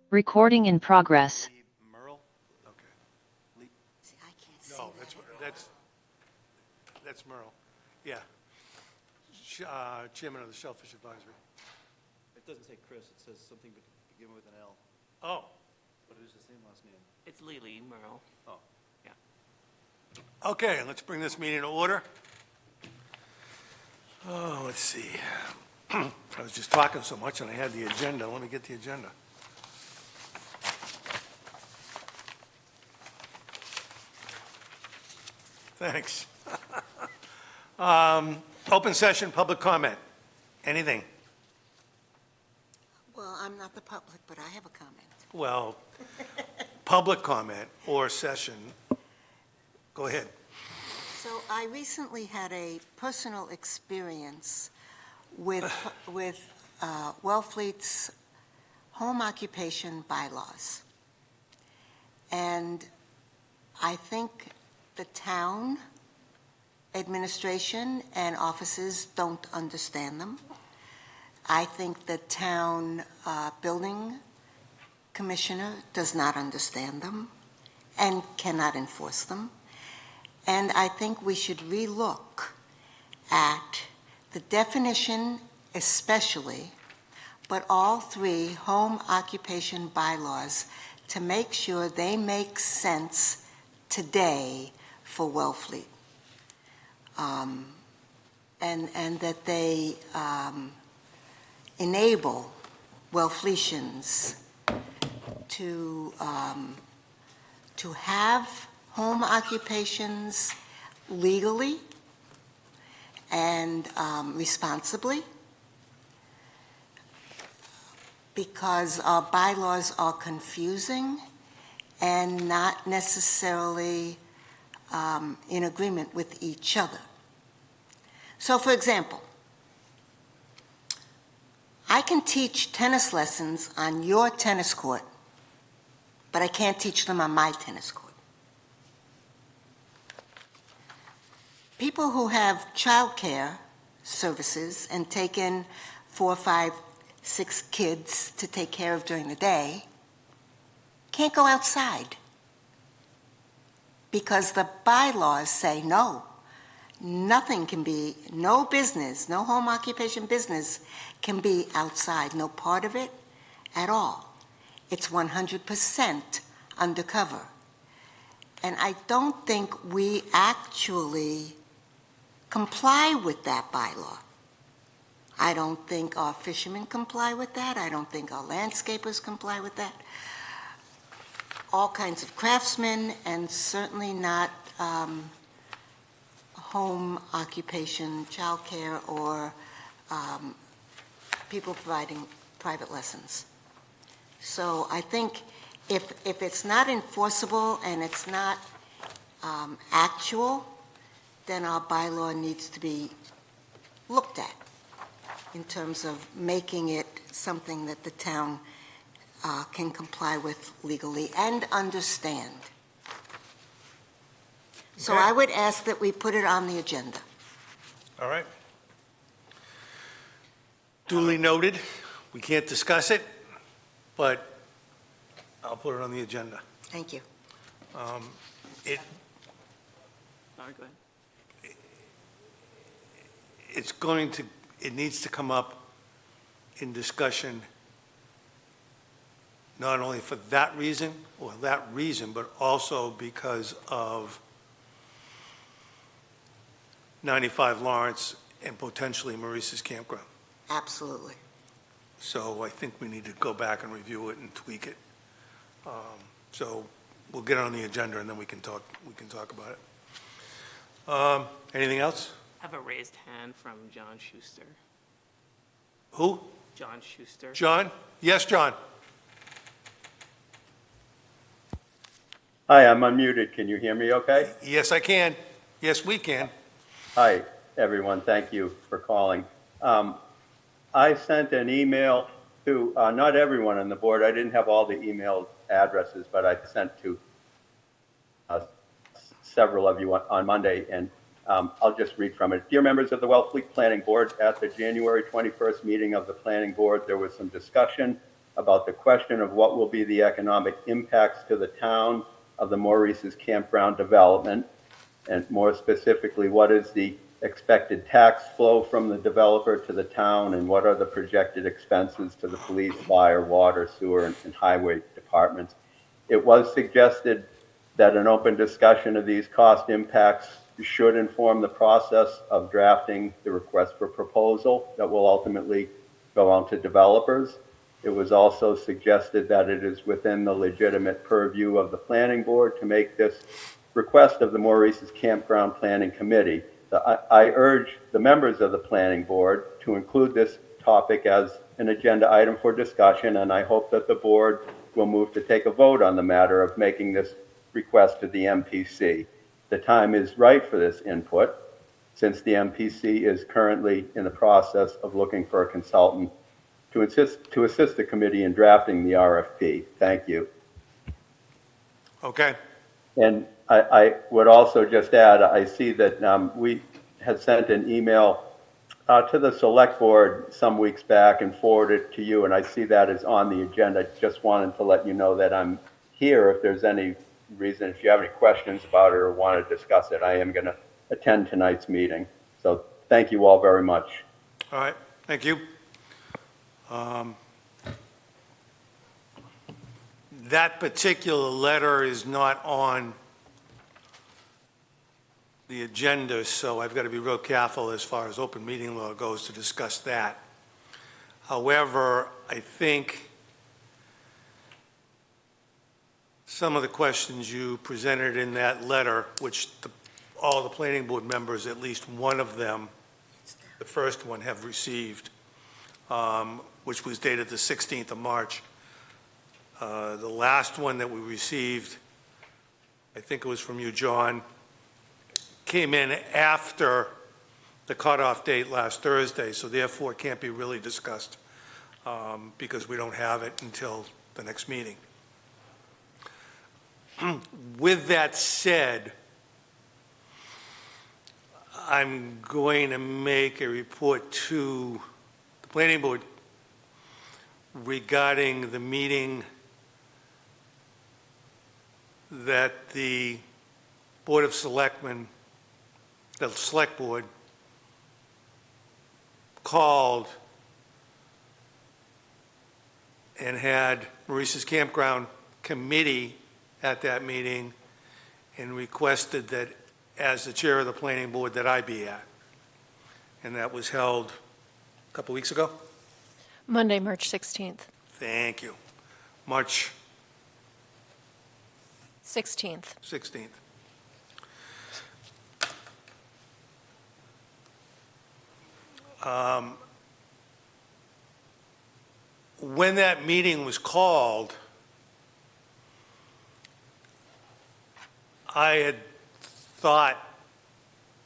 Recording in progress. Merle? Okay. See, I can't see No, that. that's Merle. Yeah. Chairman of the Shellfish Advisory. It doesn't say Chris, it says something begin with an L, Oh, but it is the same last name. It's Lily Merle. Oh. Yeah. okay, let's bring this meeting to order. Oh, let's see. I was just talking so much and I had the agenda. Let me get the agenda. Thanks. Open session, public comment. Anything? Well, I'm not the public, but I have a comment. Well, public comment or session. Go ahead. So I recently had a personal experience with Wellfleet's home occupation bylaws. And I think the town administration and offices don't understand them. I think the town building commissioner does not understand them and cannot enforce them. And I think we should relook at the definition especially, but all three home occupation bylaws to make sure they make sense today for Wellfleet. And that they enable Wellfletians to have home occupations legally and responsibly, because our bylaws are confusing and not necessarily in agreement with each other. So, for example, I can teach tennis lessons on your tennis court, but I can't teach them on my tennis court. People who have childcare services and take in 4, 5, 6 kids to take care of during the day can't go outside because the bylaws say no. Nothing can be, no business, no home occupation business can be outside, no part of it at all. It's 100% undercover. And I don't think we actually comply with that bylaw. I don't think our fishermen comply with that. I don't think our landscapers comply with that. All kinds of craftsmen, and certainly not home occupation, childcare, or people providing private lessons. So I think if it's not enforceable and it's not actual, then our bylaw needs to be looked at in terms of making it something that the town can comply with legally and understand. So Okay. I would ask that we put it on the agenda. All right. Duly noted. We can't discuss it, but I'll put it on the agenda. Thank you. It, Sorry, go ahead. it's going to, it needs to come up in discussion, not only for that reason, but also because of 95 Lawrence and potentially Maurice's campground. Absolutely. So I think we need to go back and review it and tweak it. So we'll get it on the agenda and then we can talk about it. Anything else? I have a raised hand from John Schuster. Who? John Schuster. John? Yes, John. Hi, I'm unmuted. Can you hear me okay? Yes, I can. Yes, we can. Hi, everyone. Thank you for calling. I sent an email to not everyone on the board. I didn't have all the email addresses, but I sent to several of you on Monday, and I'll just read from it. Dear members of the Wellfleet Planning Board, at the January 21st meeting of the Planning Board, there was some discussion about the question of what will be the economic impacts to the town of the Maurice's campground development, and more specifically, what is the expected tax flow from the developer to the town, and what are the projected expenses to the police, fire, water, sewer, and highway departments. It was suggested that an open discussion of these cost impacts should inform the process of drafting the request for proposal that will ultimately go on to developers. It was also suggested that it is within the legitimate purview of the planning board to make this request of the Maurice's Campground Planning Committee. I urge the members of the planning board to include this topic as an agenda item for discussion, and I hope that the board will move to take a vote on the matter of making this request to the MPC. The time is right for this input, since the MPC is currently in the process of looking for a consultant to assist the committee in drafting the RFP. Thank you. Okay. And I would also just add, I see that we had sent an email to the select board some weeks back and forwarded it to you, and I see that is on the agenda. Just wanted to let you know that I'm here if there's any reason, if you have any questions about it or want to discuss it. I am going to attend tonight's meeting. So thank you all very much. All right, thank you. That particular letter is not on the agenda, so I've got to be real careful as far as open meeting law goes to discuss that. However, I think some of the questions you presented in that letter, which all the planning board members, at least one of them, the first one, have received, which was dated the 16th of March. The last one that we received, I think it was from you, John, came in after the cutoff date last Thursday, so therefore it can't be really discussed because we don't have it until the next meeting. With that said, I'm going to make a report to the planning board regarding the meeting that the Board of Selectmen, the Select Board, called and had Maurice's Campground Committee at that meeting and requested that, as the chair of the planning board, that I be at. And that was held a couple weeks ago? Monday, March 16th. Thank you. March 16th. 16th. When that meeting was called, I had thought,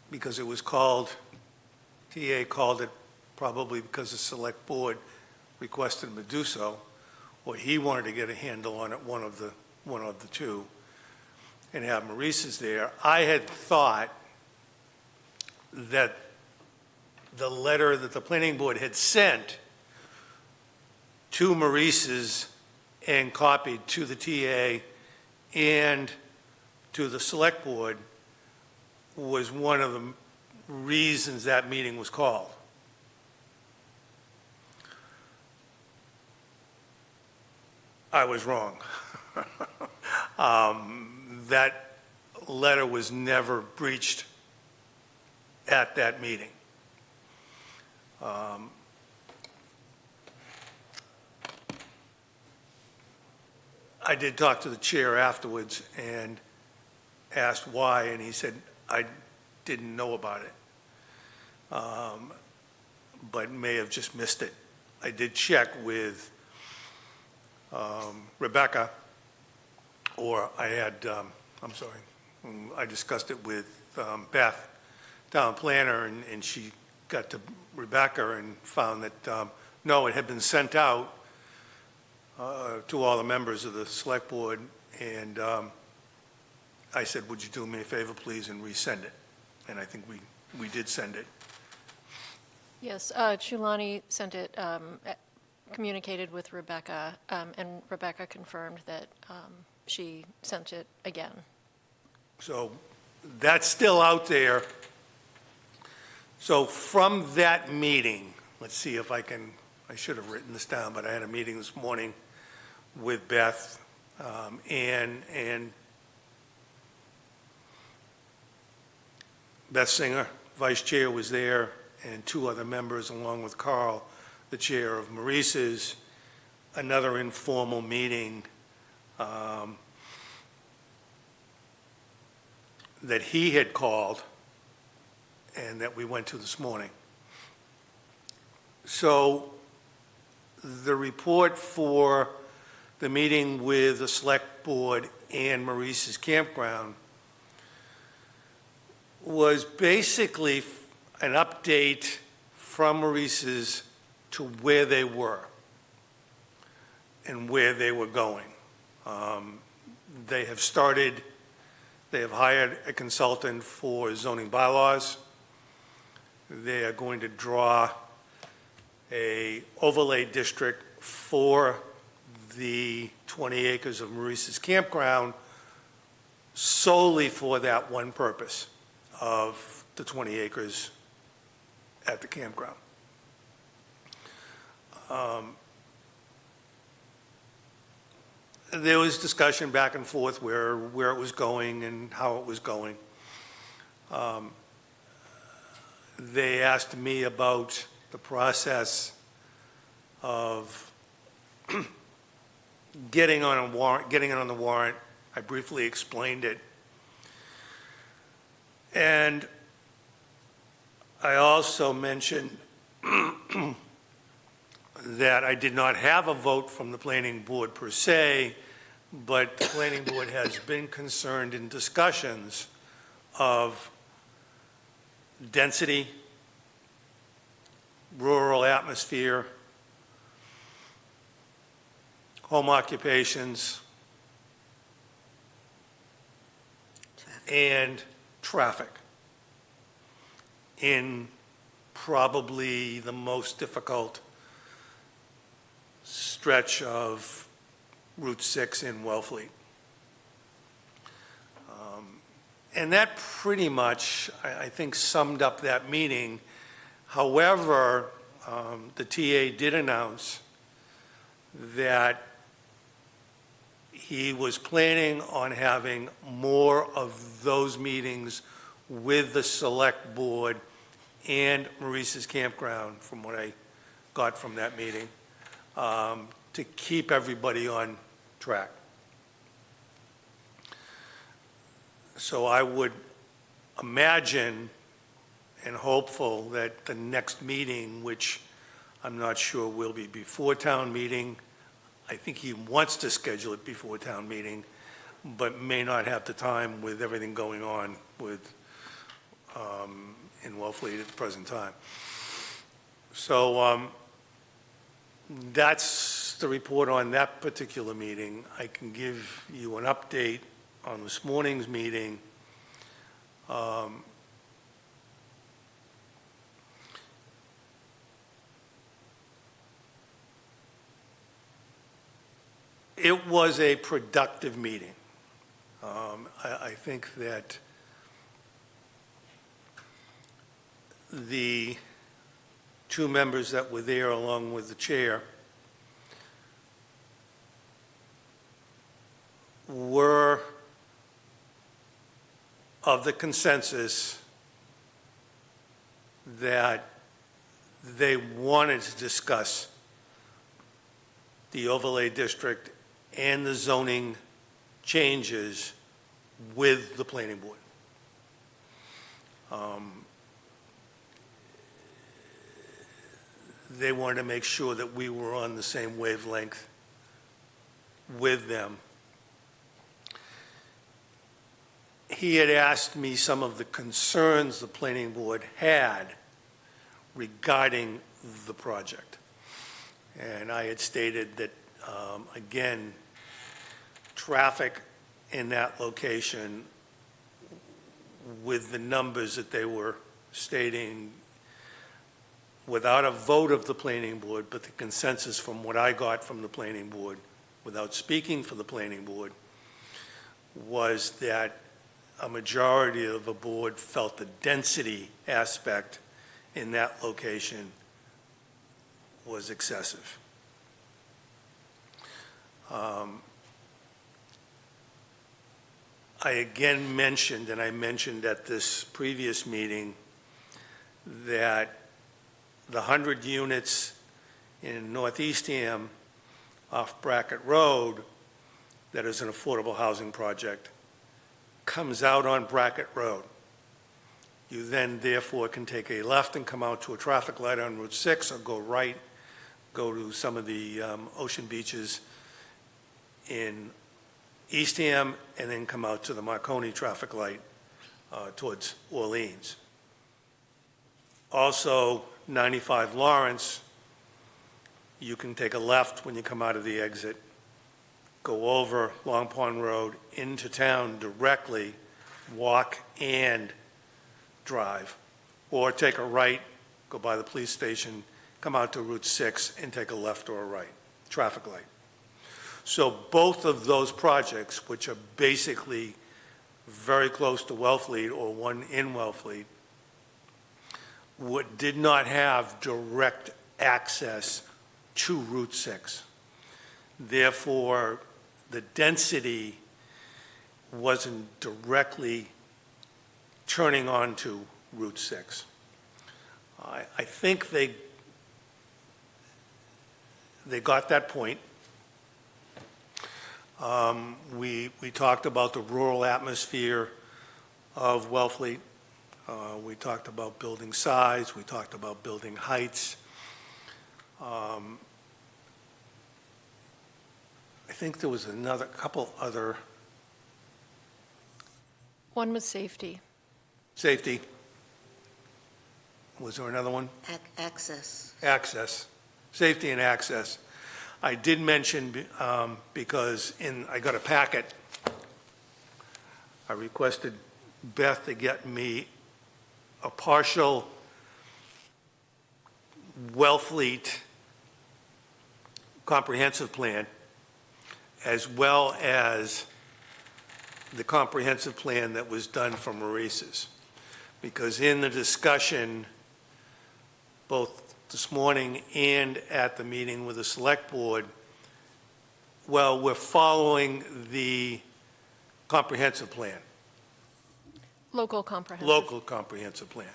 because it was called, TA called it probably because the select board requested him to do so, or he wanted to get a handle on it, one of the two, and have Maurice's there. I had thought that the letter that the planning board had sent to Maurice's and copied to the TA and to the select board was one of the reasons that meeting was called. I was wrong. That letter was never breached at that meeting. I did talk to the chair afterwards and asked why, and he said, I didn't know about it, but may have just missed it. I did check with Rebecca, or I had, I'm sorry, I discussed it with Beth, town planner, and she got to Rebecca and found that, no, it had been sent out to all the members of the select board, and I said, would you do me a favor, please, and resend it? And I think we did send it. Yes, Chulani sent it communicated with Rebecca, and Rebecca confirmed that she sent it again. So that's still out there. So from that meeting, let's see if I should have written this down, but I had a meeting this morning with Beth, and Beth Singer, vice chair, was there, and two other members, along with Carl, the chair of Maurice's, another informal meeting that he had called and that we went to this morning. So the report for the meeting with the select board and Maurice's campground was basically an update from Maurice's to where they were and where they were going. They have hired a consultant for zoning bylaws. They are going to draw a overlay district for the 20 acres of Maurice's campground solely for that one purpose of the 20 acres at the campground. There was discussion back and forth where it was going and how it was going. They asked me about the process of getting on it on the warrant. I briefly explained it. And I also mentioned that I did not have a vote from the planning board per se, but the planning board has been concerned in discussions of density, rural atmosphere, home occupations, and traffic in probably the most difficult stretch of Route 6 in Wellfleet. And that pretty much, I think, summed up that meeting. However, the TA did announce that he was planning on having more of those meetings with the select board and Maurice's campground, from what I got from that meeting, to keep everybody on track. So I would imagine and hopeful that the next meeting, which I'm not sure will be before town meeting, I think he wants to schedule it before town meeting, but may not have the time with everything going on with in Wellfleet at the present time. So that's the report on that particular meeting. I can give you an update on this morning's meeting. It was a productive meeting. I think that the two members that were there, along with the chair, were of the consensus that they wanted to discuss the overlay district and the zoning changes with the planning board. They wanted to make sure that we were on the same wavelength with them. He had asked me some of the concerns the planning board had regarding the project. And I had stated that, again, traffic in that location with the numbers that they were stating without a vote of the planning board, but the consensus from what I got from the planning board, without speaking for the planning board, was that a majority of the board felt the density aspect in that location was excessive. I again mentioned, and I mentioned at this previous meeting, that the 100 units in Northeastham off Brackett Road that is an affordable housing project comes out on Brackett Road. You then therefore can take a left and come out to a traffic light on Route 6, or go right, go to some of the ocean beaches in Eastham, and then come out to the Marconi traffic light towards Orleans. Also, 95 Lawrence, you can take a left when you come out of the exit, go over Long Pond Road into town directly, walk and drive, or take a right, go by the police station, come out to Route 6 and take a left or a right, traffic light. So both of those projects, which are basically very close to Wellfleet or one in Wellfleet, did not have direct access to Route 6. Therefore, the density wasn't directly turning onto Route 6. I think they got that point. We talked about the rural atmosphere of Wellfleet. We talked about building size. We talked about building heights. I think there was couple other. One was safety. Safety. Was there another one? Access. Access. Safety and access. I did mention, because I got a packet, I requested Beth to get me a partial Wellfleet comprehensive plan, as well as the comprehensive plan that was done for Maurice's. Because in the discussion, both this morning and at the meeting with the select board, well, we're following the comprehensive plan, Local comprehensive. local comprehensive plan,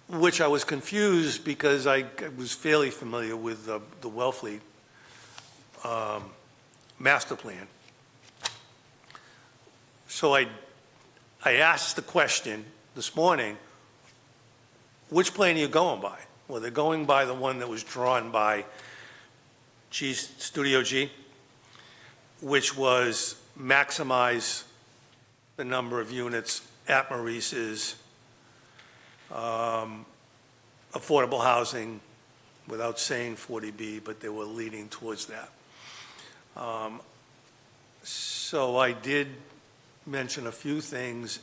which I was confused because I was fairly familiar with the Wellfleet master plan. So I asked the question this morning, which plan are you going by? Well, they're going by the one that was drawn by Studio G, which was maximize the number of units at Maurice's, affordable housing, without saying 40B, but they were leading towards that. So I did mention a few things,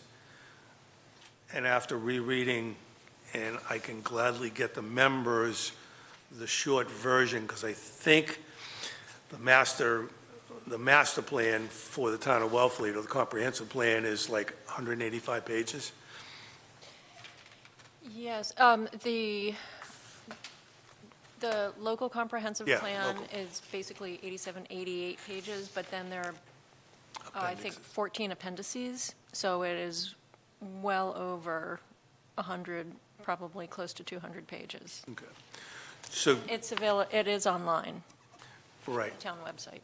and after rereading, and I can gladly get the members the short version, because I think the master plan for the town of Wellfleet, or the comprehensive plan, is like 185 pages. Yes, the local comprehensive Yeah, plan local. is basically 87, 88 pages, but then there are, I think, 14 appendices, so it is well over 100, probably close to 200 pages. Okay. So, It is online, right. town website.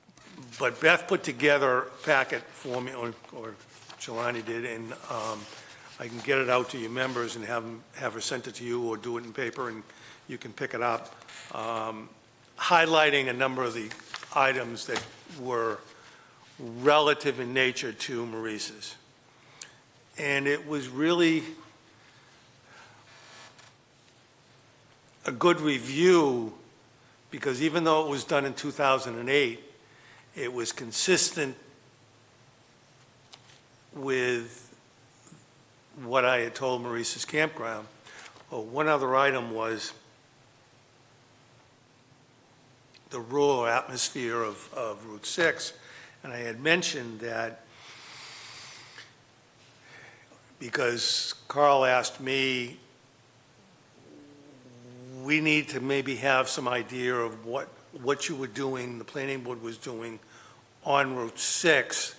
But Beth put together a packet for me, or Shalani did, and I can get it out to you members and have her sent it to you, or do it in paper and you can pick it up, highlighting a number of the items that were relative in nature to Maurice's. And it was really a good review, because even though it was done in 2008, it was consistent with what I had told Maurice's Campground, Oh, one other item was the rural atmosphere of Route 6. And I had mentioned that because Carl asked me, we need to maybe have some idea of what you were doing, the planning board was doing on Route 6,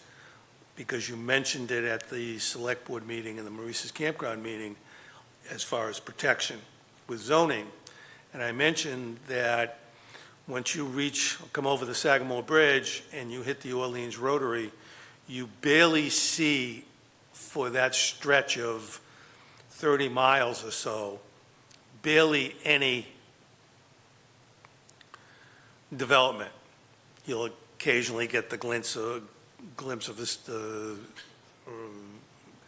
because you mentioned it at the select board meeting and the Maurice's Campground meeting as far as protection with zoning. And I mentioned that once you come over the Sagamore Bridge and you hit the Orleans Rotary, you barely see for that stretch of 30 miles or so, barely any development. You'll occasionally get the glimpse of this,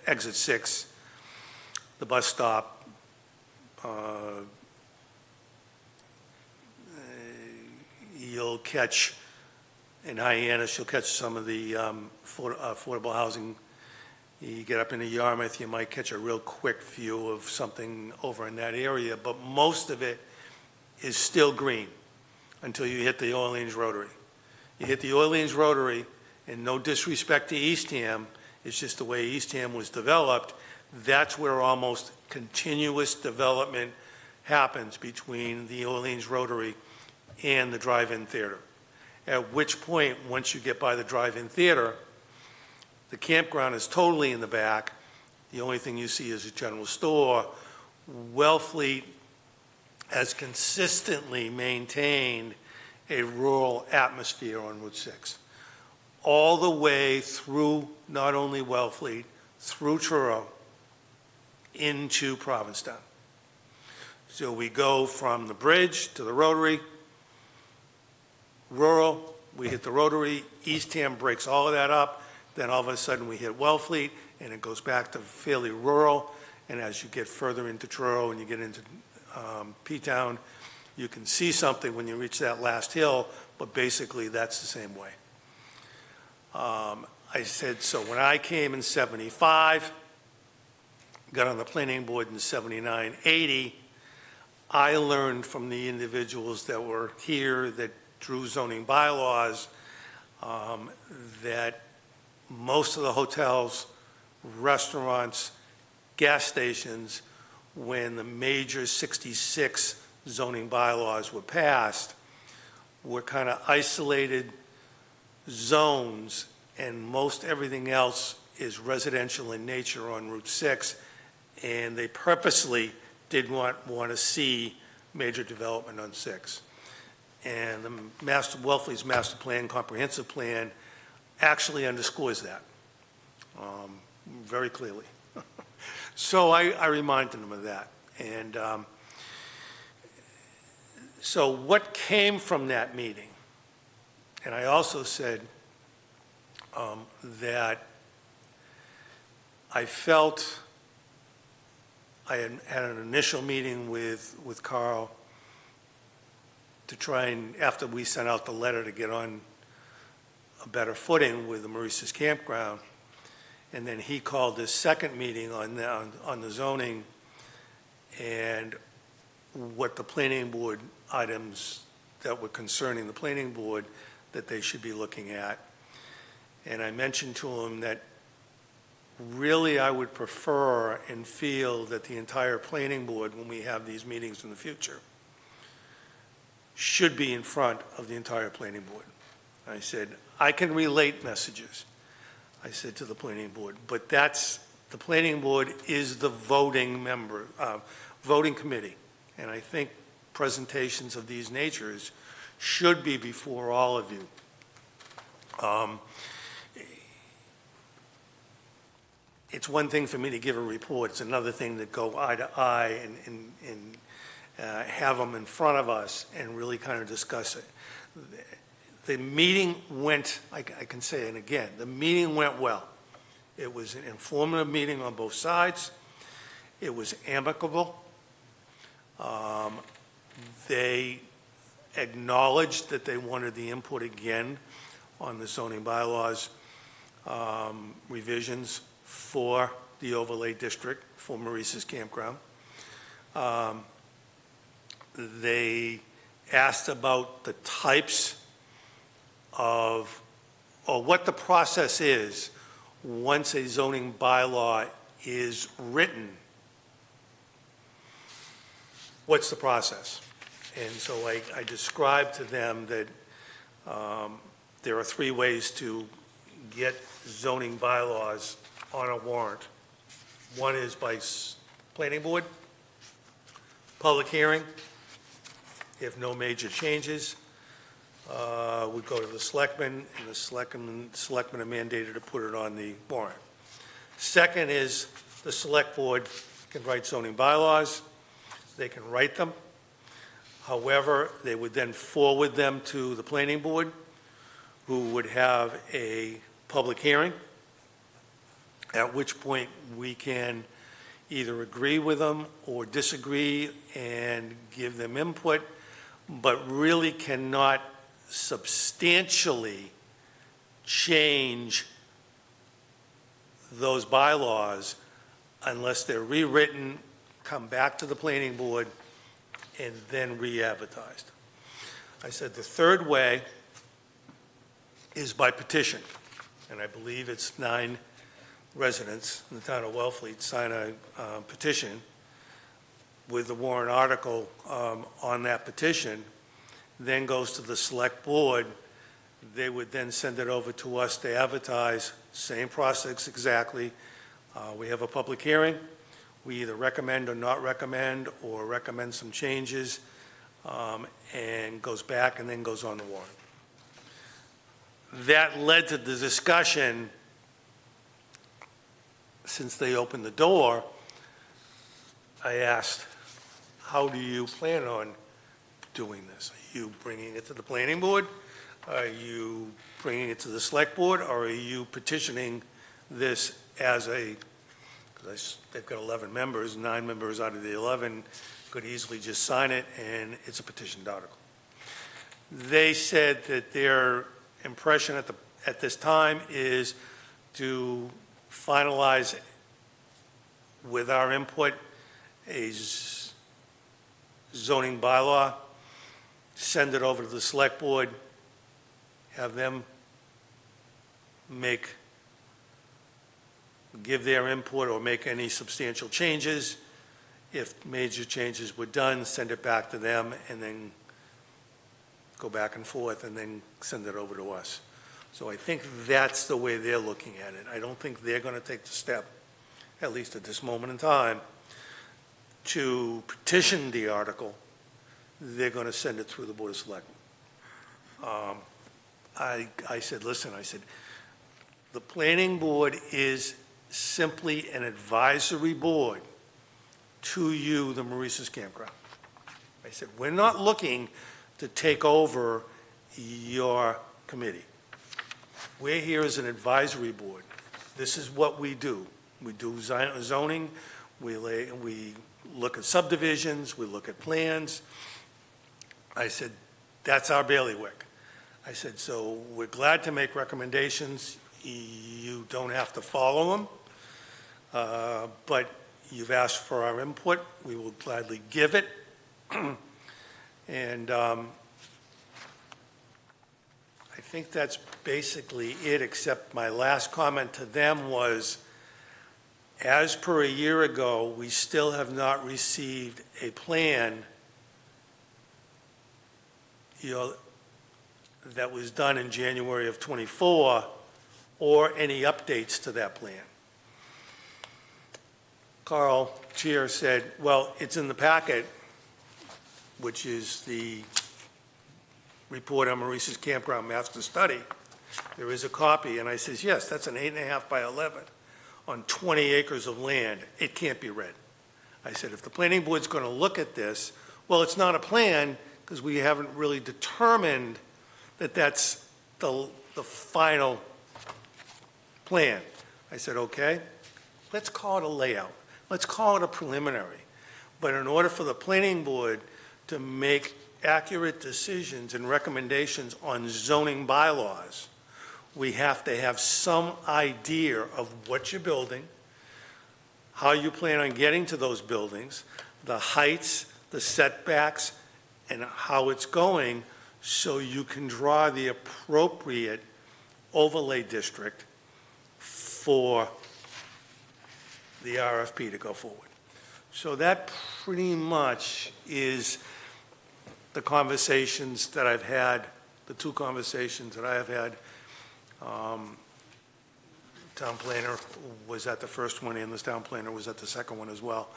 exit 6, the bus stop, you'll catch, in Hyannis, you'll catch some of the affordable housing. You get up into Yarmouth, you might catch a real quick view of something over in that area, but most of it is still green until you hit the Orleans Rotary. You hit the Orleans Rotary, and no disrespect to Eastham, it's just the way Eastham was developed, that's where almost continuous development happens between the Orleans Rotary and the drive-in theater. At which point, once you get by the drive-in theater, the campground is totally in the back. The only thing you see is a general store. Wellfleet has consistently maintained a rural atmosphere on Route 6, all the way through not only Wellfleet, through Truro, into Provincetown. So we go from the bridge to the Rotary, rural, we hit the Rotary, Eastham breaks all of that up, then all of a sudden we hit Wellfleet, and it goes back to fairly rural, and as you get further into Truro and you get into P-Town, you can see something when you reach that last hill, but basically that's the same way. I said, so when I came in 75, got on the planning board in 79, 80, I learned from the individuals that were here that drew zoning bylaws that most of the hotels, restaurants, gas stations, when the major 66 zoning bylaws were passed, were kind of isolated zones, and most everything else is residential in nature on Route 6, and they purposely did not want to see major development on 6. And the Wellfleet's master plan, comprehensive plan, actually underscores that very clearly. So I reminded them of that. And so what came from that meeting, and I also said that I felt I had an initial meeting with Carl to try and, after we sent out the letter, to get on a better footing with the Maurice's Campground. And then he called this second meeting on the zoning and what the planning board items that were concerning the planning board that they should be looking at. And I mentioned to him that really I would prefer and feel that the entire planning board, when we have these meetings in the future, should be in front of the entire planning board. I said, I can relate messages, I said to the planning board, but the planning board is the voting committee. And I think presentations of these natures should be before all of you. It's one thing for me to give a report, it's another thing to go eye to eye and have them in front of us and really kind of discuss it. The meeting went, I can say it again, the meeting went well. It was an informative meeting on both sides. It was amicable. They acknowledged that they wanted the input again on the zoning bylaws revisions for the overlay district for Maurice's Campground. They asked about the types of, or what the process is once a zoning bylaw is written. What's the process? And so I described to them that there are three ways to get zoning bylaws on a warrant. One is by planning board, public hearing. If no major changes, we go to the selectmen, and the selectmen are mandated to put it on the warrant. Second is the select board can write zoning bylaws. They can write them. However, they would then forward them to the planning board, who would have a public hearing, at which point we can either agree with them or disagree and give them input, but really cannot substantially change those bylaws unless they're rewritten, come back to the planning board, and then re-advertised. I said the third way is by petition, and I believe it's 9 residents in the town of Wellfleet sign a petition with the warrant article on that petition, then goes to the select board. They would then send it over to us to advertise, same process exactly. We have a public hearing. We either recommend or not recommend, or recommend some changes, and goes back and then goes on the warrant. That led to the discussion, since they opened the door, I asked, how do you plan on doing this? Are you bringing it to the planning board? Are you bringing it to the select board? Or are you petitioning this as a, because they've got 11 members, 9 members out of the 11 could easily just sign it, and it's a petitioned article. They said that their impression at this time is to finalize with our input a zoning bylaw, send it over to the select board, have them give their input or make any substantial changes. If major changes were done, send it back to them, and then go back and forth, and then send it over to us. So I think that's the way they're looking at it. I don't think they're going to take the step, at least at this moment in time, to petition the article. They're going to send it through the Board of Selectmen. I said, listen, I said, the planning board is simply an advisory board to you, the Maurice's Campground. I said, we're not looking to take over your committee. We're here as an advisory board. This is what we do. We do zoning, we look at subdivisions, we look at plans. I said, that's our bailiwick. I said, so we're glad to make recommendations. You don't have to follow them, but you've asked for our input. We will gladly give it. And I think that's basically it, except my last comment to them was, as per a year ago, we still have not received a plan, that was done in January of '24, or any updates to that plan. Carl, Chair, said, well, it's in the packet, which is the report on Maurice's Campground Master Study. There is a copy, and I says, yes, that's an 8.5 by 11 on 20 acres of land. It can't be read. I said, if the planning board's going to look at this, well, it's not a plan, because we haven't really determined that that's the final plan. I said, okay, let's call it a layout. Let's call it a preliminary. But in order for the planning board to make accurate decisions and recommendations on zoning bylaws, we have to have some idea of what you're building, how you plan on getting to those buildings, the heights, the setbacks, and how it's going, so you can draw the appropriate overlay district for the RFP to go forward. So that pretty much is the conversations that I've had, the two conversations that I have had. Town planner was at the first one, and this town planner was at the second one as well.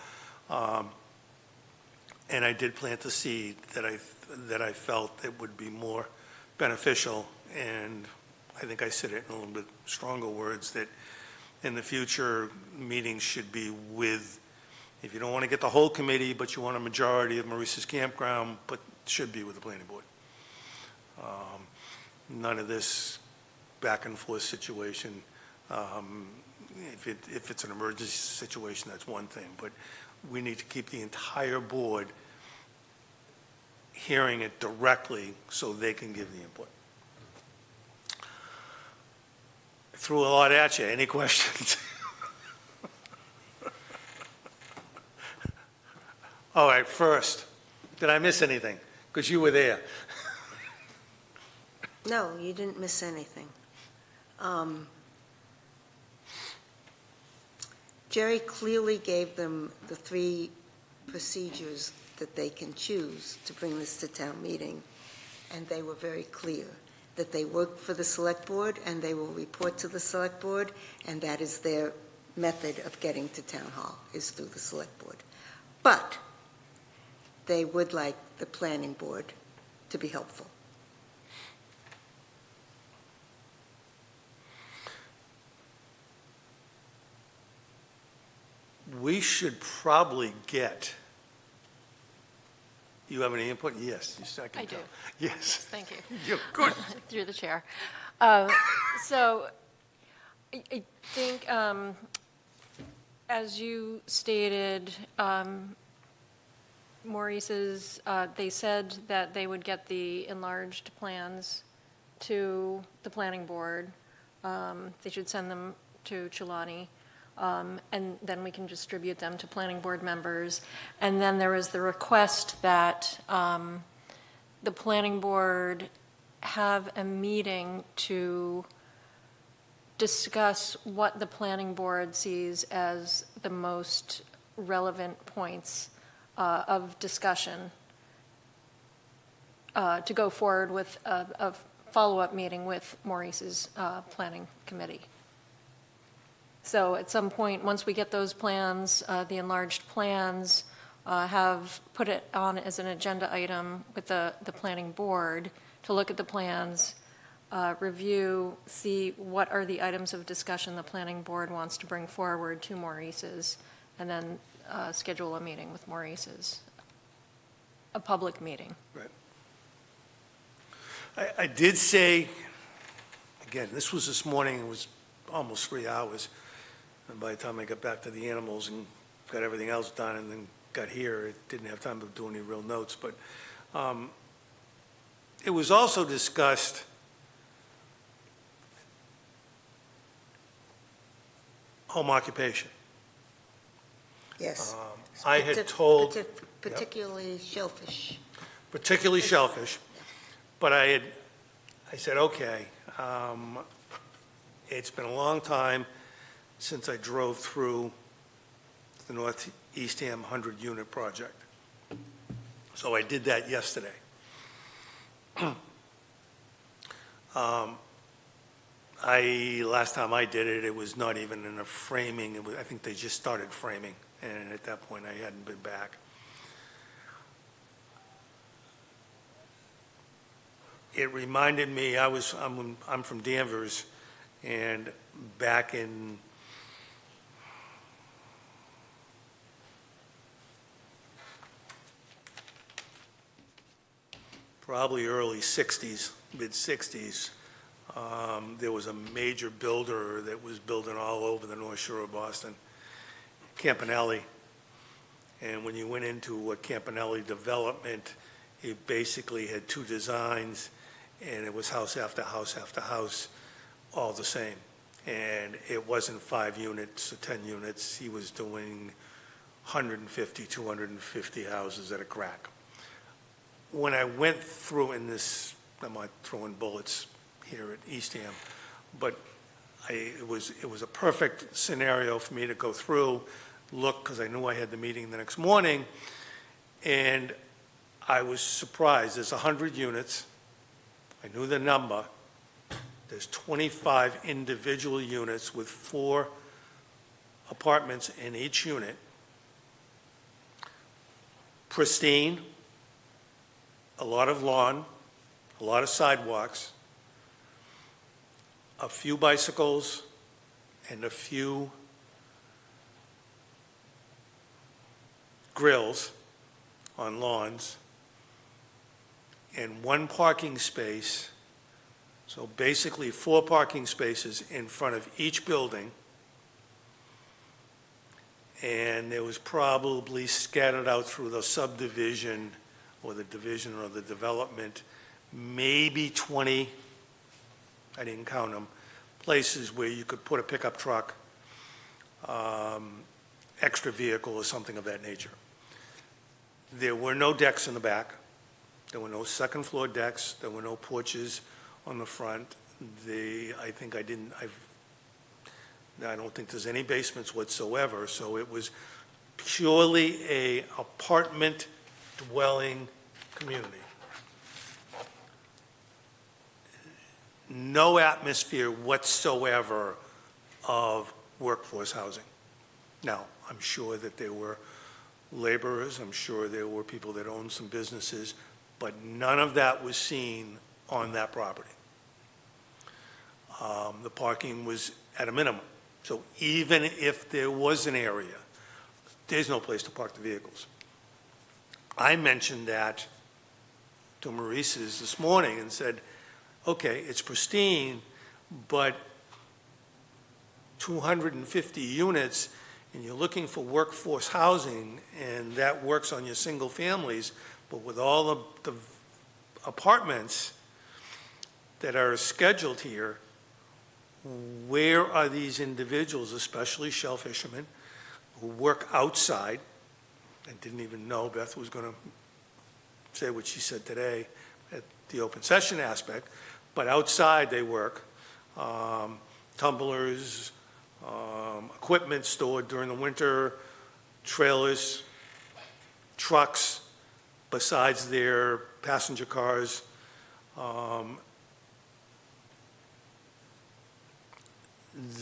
And I did plant the seed that I felt it would be more beneficial, and I think I said it in a little bit stronger words, that in the future, meetings should be with, if you don't want to get the whole committee, but you want a majority of Maurice's Campground, but should be with the planning board. None of this back and forth situation. If it's an emergency situation, that's one thing, but we need to keep the entire board hearing it directly so they can give the input. I threw a lot at you. Any questions? All right, first, did I miss anything? Because you were there. No, you didn't miss anything. Jerry clearly gave them the three procedures that they can choose to bring this to town meeting, and they were very clear that they work for the select board and they will report to the select board, and that is their method of getting to town hall, is through the select board. But they would like the planning board to be helpful. We should probably get, you have any input? Yes, I can I do. tell. Yes, Thank you. you're good. Through the chair. So I think, as you stated, Maurice's, they said that they would get the enlarged plans to the planning board. They should send them to Chilani, and then we can distribute them to planning board members. And then there was the request that the planning board have a meeting to discuss what the planning board sees as the most relevant points of discussion to go forward with a follow-up meeting with Maurice's planning committee. So at some point, once we get those plans, the enlarged plans, have put it on as an agenda item with the planning board to look at the plans, review, see what are the items of discussion the planning board wants to bring forward to Maurice's, and then schedule a meeting with Maurice's, a public meeting. Right. I did say, again, this was this morning, it was almost 3 hours, and by the time I got back to the animals and got everything else done and then got here, it didn't have time to do any real notes, but it was also discussed home occupation. Yes. I had told, Particularly shellfish. particularly shellfish, but I said, okay, it's been a long time since I drove through the North Eastham 100-unit project. So I did that yesterday. Last time I did it, it was not even in a framing. I think they just started framing, and at that point, I hadn't been back. It reminded me, I'm from Danvers, and back in probably early 60s, mid-60s, there was a major builder that was building all over the North Shore of Boston, Campanelli. And when you went into a Campanelli development, it basically had two designs, and it was house after house after house, all the same. And it wasn't 5 units or 10 units. He was doing 150, 250 houses at a crack. When I went through in this, I'm not throwing bullets here at Eastham, but it was a perfect scenario for me to go through, look, because I knew I had the meeting the next morning, and I was surprised. There's 100 units. I knew the number. There's 25 individual units with 4 apartments in each unit. Pristine, a lot of lawn, a lot of sidewalks, a few bicycles, and a few grills on lawns, and 1 parking space. So basically 4 parking spaces in front of each building. And there was probably scattered out through the subdivision or the division or the development, maybe 20, I didn't count them, places where you could put a pickup truck, extra vehicle or something of that nature. There were no decks in the back. There were no second floor decks. There were no porches on the front. I don't think there's any basements whatsoever, so it was purely a apartment dwelling community. No atmosphere whatsoever of workforce housing. Now, I'm sure that there were laborers, I'm sure there were people that owned some businesses, but none of that was seen on that property. The parking was at a minimum. So even if there was an area, there's no place to park the vehicles. I mentioned that to Maurice's this morning and said, okay, it's pristine, but 250 units, and you're looking for workforce housing, and that works on your single families, but with all of the apartments that are scheduled here, where are these individuals, especially shell fishermen, who work outside? I didn't even know Beth was going to say what she said today at the open session aspect, but outside they work. Tumblers, equipment stored during the winter, trailers, trucks, besides their passenger cars.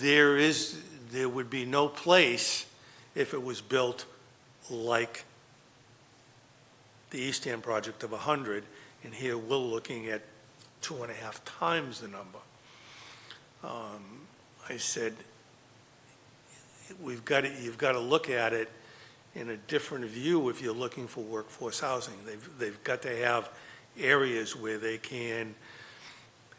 There would be no place if it was built like the Eastham project of 100, and here we're looking at 2.5 times the number. I said, you've got to look at it in a different view if you're looking for workforce housing. They've got to have areas where they can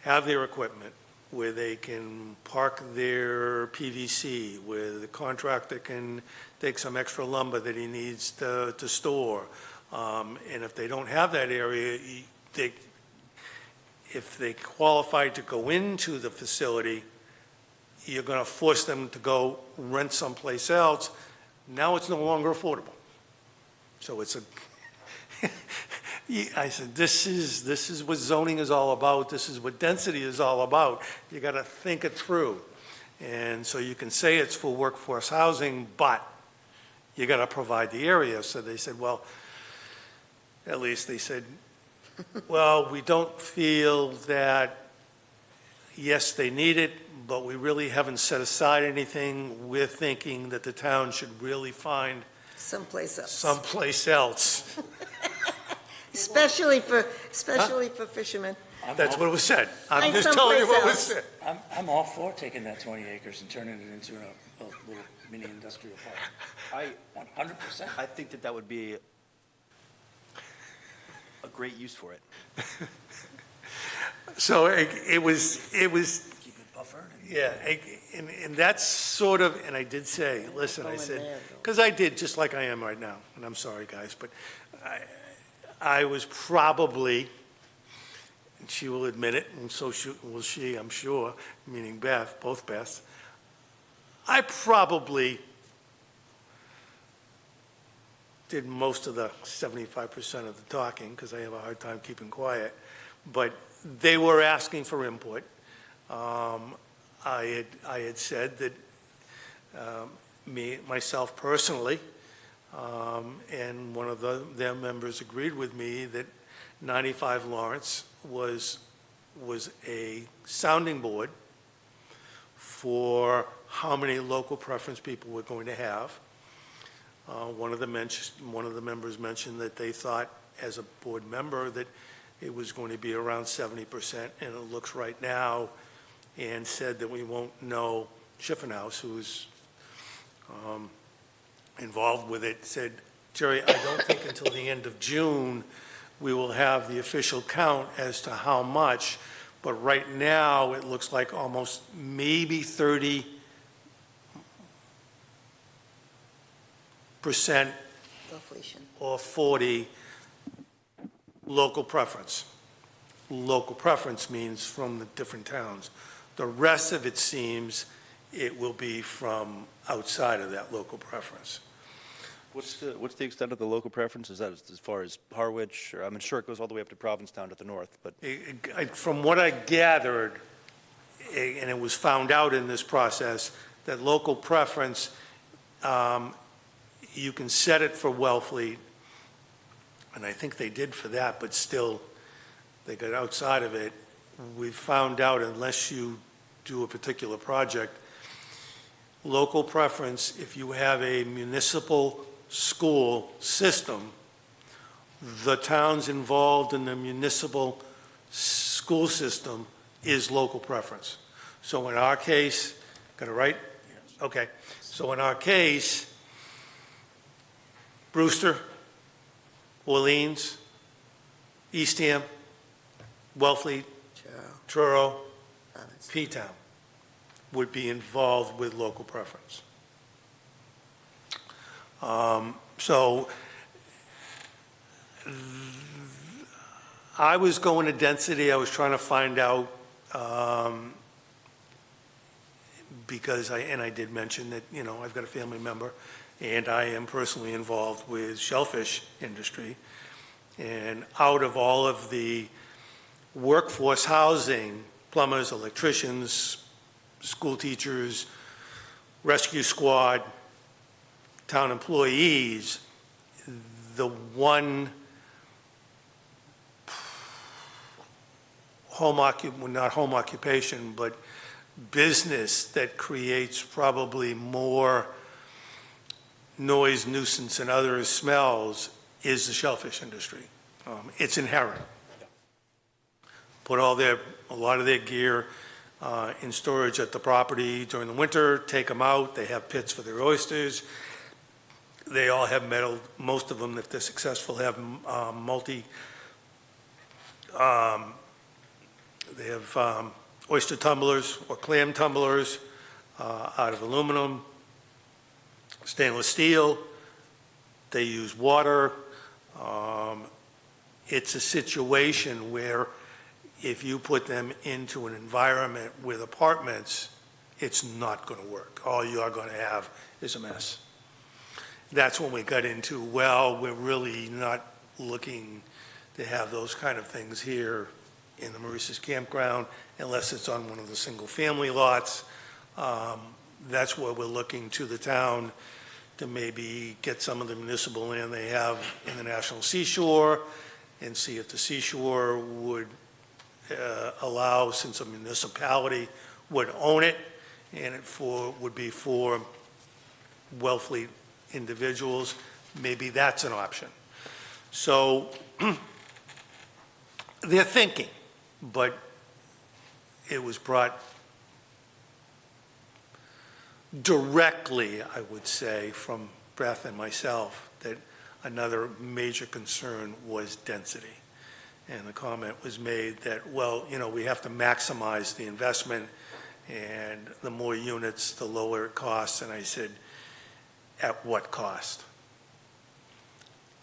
have their equipment, where they can park their PVC, where the contractor can take some extra lumber that he needs to store. And if they don't have that area, if they qualify to go into the facility, you're going to force them to go rent someplace else. Now it's no longer affordable. So it's I said, this is what zoning is all about. This is what density is all about. You got to think it through. And so you can say it's for workforce housing, but you got to provide the area. So they said, well, at least they said, well, we don't feel that, yes, they need it, but we really haven't set aside anything. We're thinking that the town should really find Someplace else. someplace else. Especially for fishermen. That's what was said. I'm Find just telling you what was someplace said. I'm all for taking that 20 acres and turning it into a little mini industrial park. 100%. I think that would be a great use for it. So it was, Keep it buffered. yeah, and that's sort of, and I did say, listen, I said, because I did just like I am right now, and I'm sorry, guys, but I was probably, and she will admit it, and so will she, I'm sure, meaning Beth, both Beths, I probably did most of the 75% of the talking, because I have a hard time keeping quiet, but they were asking for input. I had said that myself personally, and one of their members agreed with me that 95 Lawrence was a sounding board for how many local preference people we're going to have. One of the members mentioned that they thought, as a board member, that it was going to be around 70%, and it looks right now, and said that we won't know. Schiffenhaus, who's involved with it, said, Jerry, I don't think until the end of June we will have the official count as to how much, but right now it looks like almost maybe 30% Inflation. or 40 local preference. Local preference means from the different towns. The rest of it seems it will be from outside of that local preference. What's the extent of the local preference? Is that as far as Harwich, or I'm sure it goes all the way up to Provincetown to the north, but From what I gathered, and it was found out in this process, that local preference, you can set it for Wellfleet, and I think they did for that, but still, they got outside of it. We found out unless you do a particular project, local preference, if you have a municipal school system, the towns involved in the municipal school system is local preference. So in our case, got it right? Yes. Okay. So in our case, Brewster, Orleans, Eastham, Wellfleet, Truro, P-Town would be involved with local preference. So I was going to density. I was trying to find out, because I did mention that, I've got a family member and I am personally involved with shellfish industry. And out of all of the workforce housing, plumbers, electricians, school teachers, rescue squad, town employees, the one not home occupation, but business that creates probably more noise, nuisance, and other smells is the shellfish industry. It's inherent. Put a lot of their gear in storage at the property during the winter, take them out, they have pits for their oysters. They all have metal, most of them, if they're successful, have they have oyster tumblers or clam tumblers out of aluminum, stainless steel. They use water. It's a situation where if you put them into an environment with apartments, it's not going to work. All you are going to have is a mess. That's when we got into, well, we're really not looking to have those kind of things here in the Maurice's campground unless it's on one of the single-family lots. That's where we're looking to the town to maybe get some of the municipal land they have in the National Seashore and see if the seashore would allow, since a municipality would own it, and it would be for Wellfleet individuals, maybe that's an option. So they're thinking, but it was brought directly, I would say, from Beth and myself that another major concern was density. And the comment was made that, well, we have to maximize the investment, and the more units, the lower it costs. And I said, at what cost?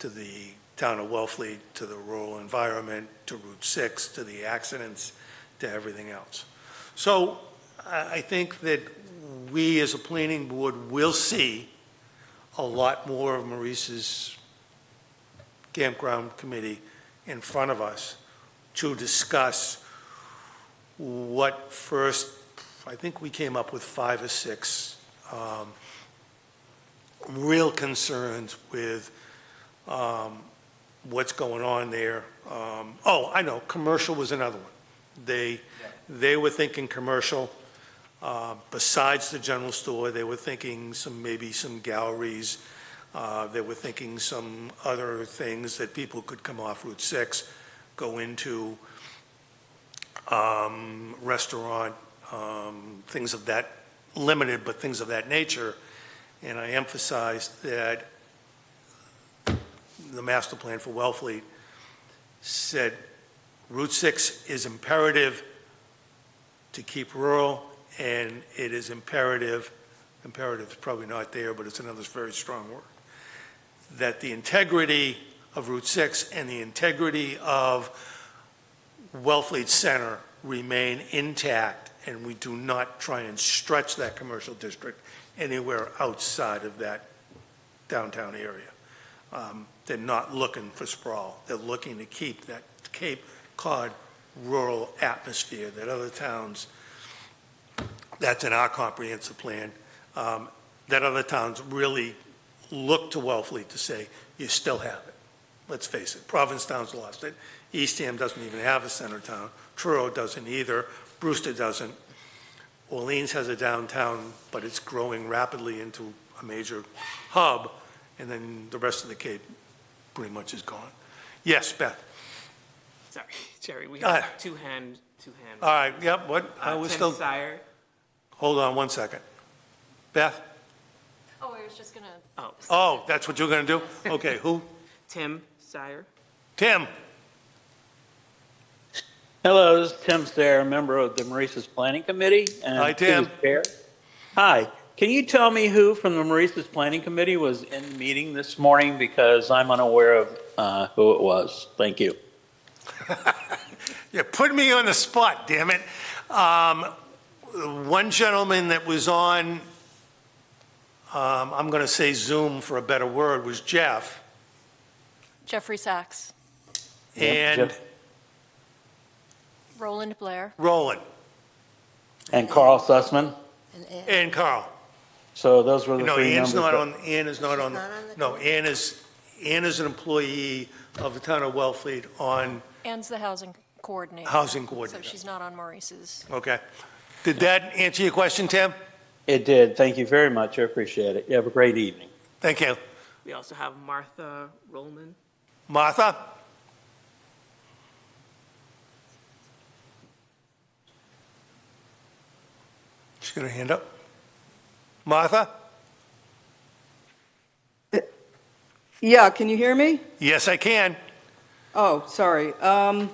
To the town of Wellfleet, to the rural environment, to Route 6, to the accidents, to everything else. So I think that we as a planning board will see a lot more of Maurice's campground committee in front of us to discuss what first, I think we came up with 5 or 6 real concerns with what's going on there. I know, commercial was another one. They were thinking commercial. Besides the general store, they were thinking maybe some galleries. They were thinking some other things that people could come off Route 6, go into restaurant, things of that, limited, but things of that nature. And I emphasized that the master plan for Wellfleet said Route 6 is imperative to keep rural, and it is imperative is probably not there, but it's another very strong word, that the integrity of Route 6 and the integrity of Wellfleet Center remain intact, and we do not try and stretch that commercial district anywhere outside of that downtown area. They're not looking for sprawl. They're looking to keep that Cape Cod rural atmosphere that other towns, that's in our comprehensive plan, that other towns really look to Wellfleet to say, you still have it. Let's face it, Provincetown's lost it. Eastham doesn't even have a center town. Truro doesn't either. Brewster doesn't. Orleans has a downtown, but it's growing rapidly into a major hub, and then the rest of the Cape pretty much is gone. Yes, Beth? Sorry, Jerry, we Go ahead. have two hand. All right, yep, what? I was Tim still, Sire. hold on one second. Beth? Oh, I was just going to. Oh, that's what you're going to do? Okay, who? Tim Sire. Tim? Hello, this is Tim Sayre, member of the Maurice's Planning Committee. And Hi, Tim. city's chair. Hi. Can you tell me who from the Maurice's Planning Committee was in the meeting this morning? Because I'm unaware of who it was. Thank you. You're putting me on the spot, damn it. One gentleman that was on, I'm going to say Zoom for a better word, was Jeff. Jeffrey Sachs, And Jeff. Roland Blair. Roland And Carl Sussman. and Carl. So those were the No, three Ann's members. not on, Ann is not on, not on the no, Ann is an employee of the town of Wellfleet on Ann's the housing coordinator. housing So coordinator. she's not on Maurice's. Okay. Did that answer your question, Tim? It did. Thank you very much. I appreciate it. You have a great evening. Thank you. We also have Martha Rollman. Martha? She's got her hand up. Martha? Yeah, can you hear me? Yes, I can. Oh, sorry. Hi,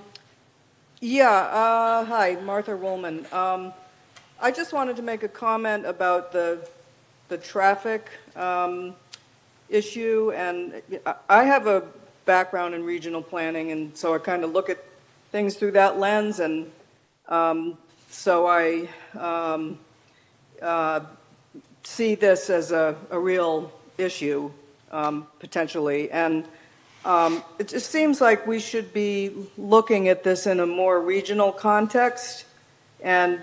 Martha Rollman. I just wanted to make a comment about the traffic issue, and I have a background in regional planning, and so I kind of look at things through that lens, and so I see this as a real issue, potentially. And it just seems like we should be looking at this in a more regional context. And,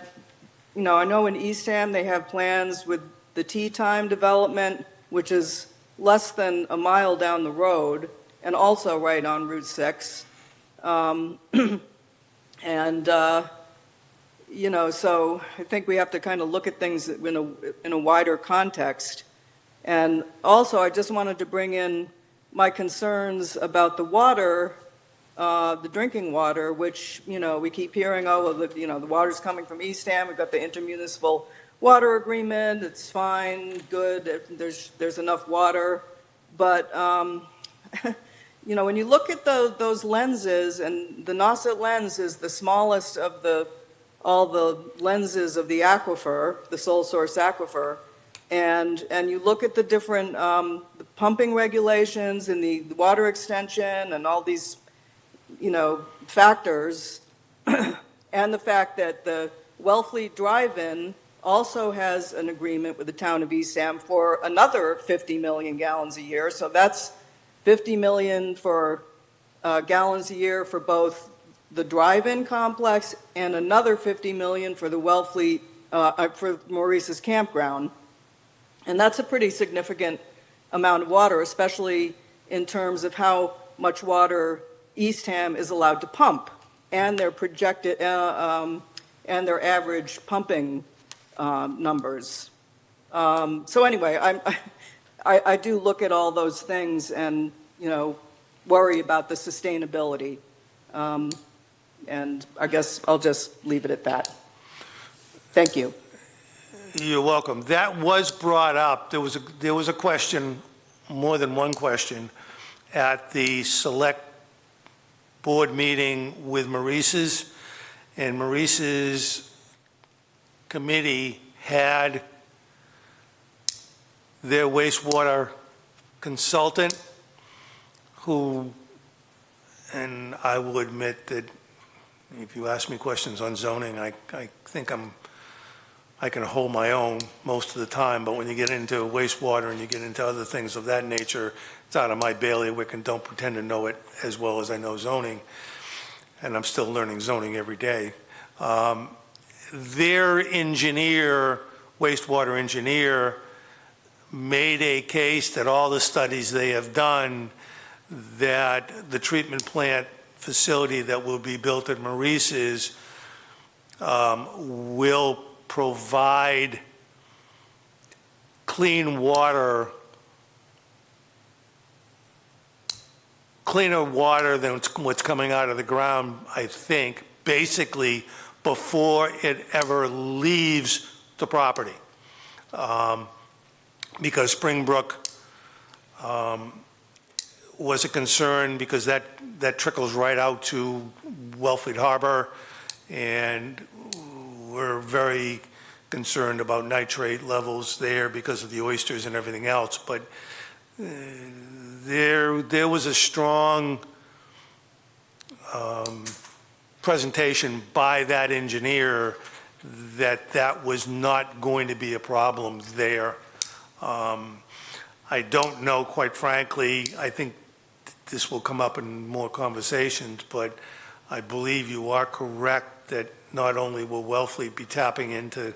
you know, I know in Eastham they have plans with the tea time development, which is less than a mile down the road, and also right on Route 6. You know, so I think we have to kind of look at things in a wider context. And also, I just wanted to bring in my concerns about the water, the drinking water, which, you know, we keep hearing, oh, well, the water's coming from Eastham. We've got the intermunicipal water agreement. It's fine, good. There's enough water. But, you know, when you look at those lenses, and the Nauset lens is the smallest of all the lenses of the aquifer, the sole source aquifer, and you look at the different the pumping regulations and the water extension and all these, you know, factors, and the fact that the Wellfleet Drive-In also has an agreement with the town of Eastham for another 50 million gallons a year. So that's 50 million for gallons a year for both the drive-in complex and another 50 million for the Wellfleet, for Maurice's campground. And that's a pretty significant amount of water, especially in terms of how much water Eastham is allowed to pump and their projected, and their average pumping numbers. So anyway, I do look at all those things and, worry about the sustainability. And I guess I'll just leave it at that. Thank you. You're welcome. That was brought up. There was a question, more than one question, at the select board meeting with Maurice's, and Maurice's committee had their wastewater consultant who, and I will admit that if you ask me questions on zoning, I think I can hold my own most of the time, but when you get into wastewater and you get into other things of that nature, it's out of my bailiwick, and don't pretend to know it as well as I know zoning, and I'm still learning zoning every day. Their engineer, wastewater engineer, made a case that all the studies they have done, that the treatment plant facility that will be built at Maurice's will provide clean water, cleaner water than what's coming out of the ground, I think, basically before it ever leaves the property. Because Springbrook was a concern, because that trickles right out to Wellfleet Harbor, and we're very concerned about nitrate levels there because of the oysters and everything else. But there was a strong presentation by that engineer that was not going to be a problem there. I don't know, quite frankly. I think this will come up in more conversations, but I believe you are correct that not only will Wellfleet be tapping into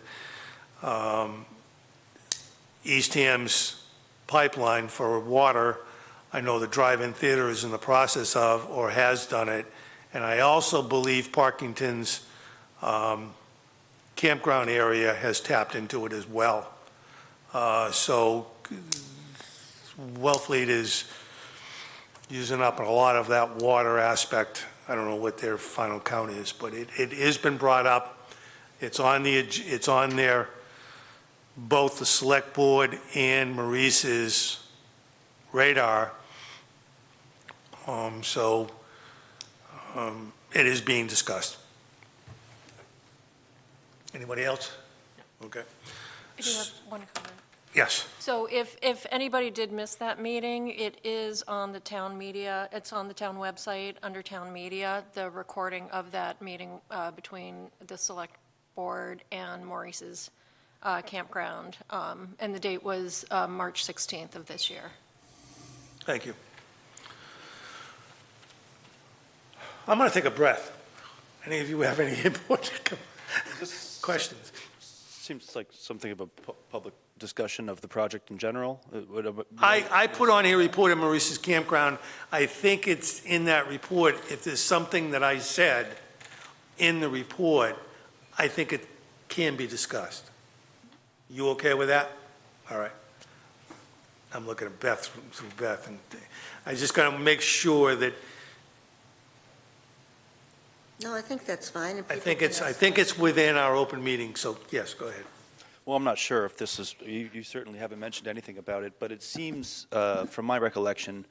Eastham's pipeline for water, I know the drive-in theater is in the process of, or has done it, and I also believe Parkington's campground area has tapped into it as well. So Wellfleet is using up a lot of that water aspect. I don't know what their final count is, but it has been brought up. It's on their, both the select board and Maurice's radar. It is being discussed. Anybody else? Okay. I do have one comment. Yes. So if anybody did miss that meeting, it is on the town media, it's on the town website under town media, the recording of that meeting between the select board and Maurice's campground. And the date was March 16th of this year. Thank you. I'm going to take a breath. Any of you have any input? Questions? Seems like something of a public discussion of the project in general. I put on here report at Maurice's campground. I think it's in that report. If there's something that I said in the report, I think it can be discussed. You okay with that? All right. I'm looking at Beth through Beth, and I just got to make sure that. No, I think that's fine. I think it's within our open meeting. So yes, go ahead. Well, I'm not sure if this is, you certainly haven't mentioned anything about it, but it seems, from my recollection,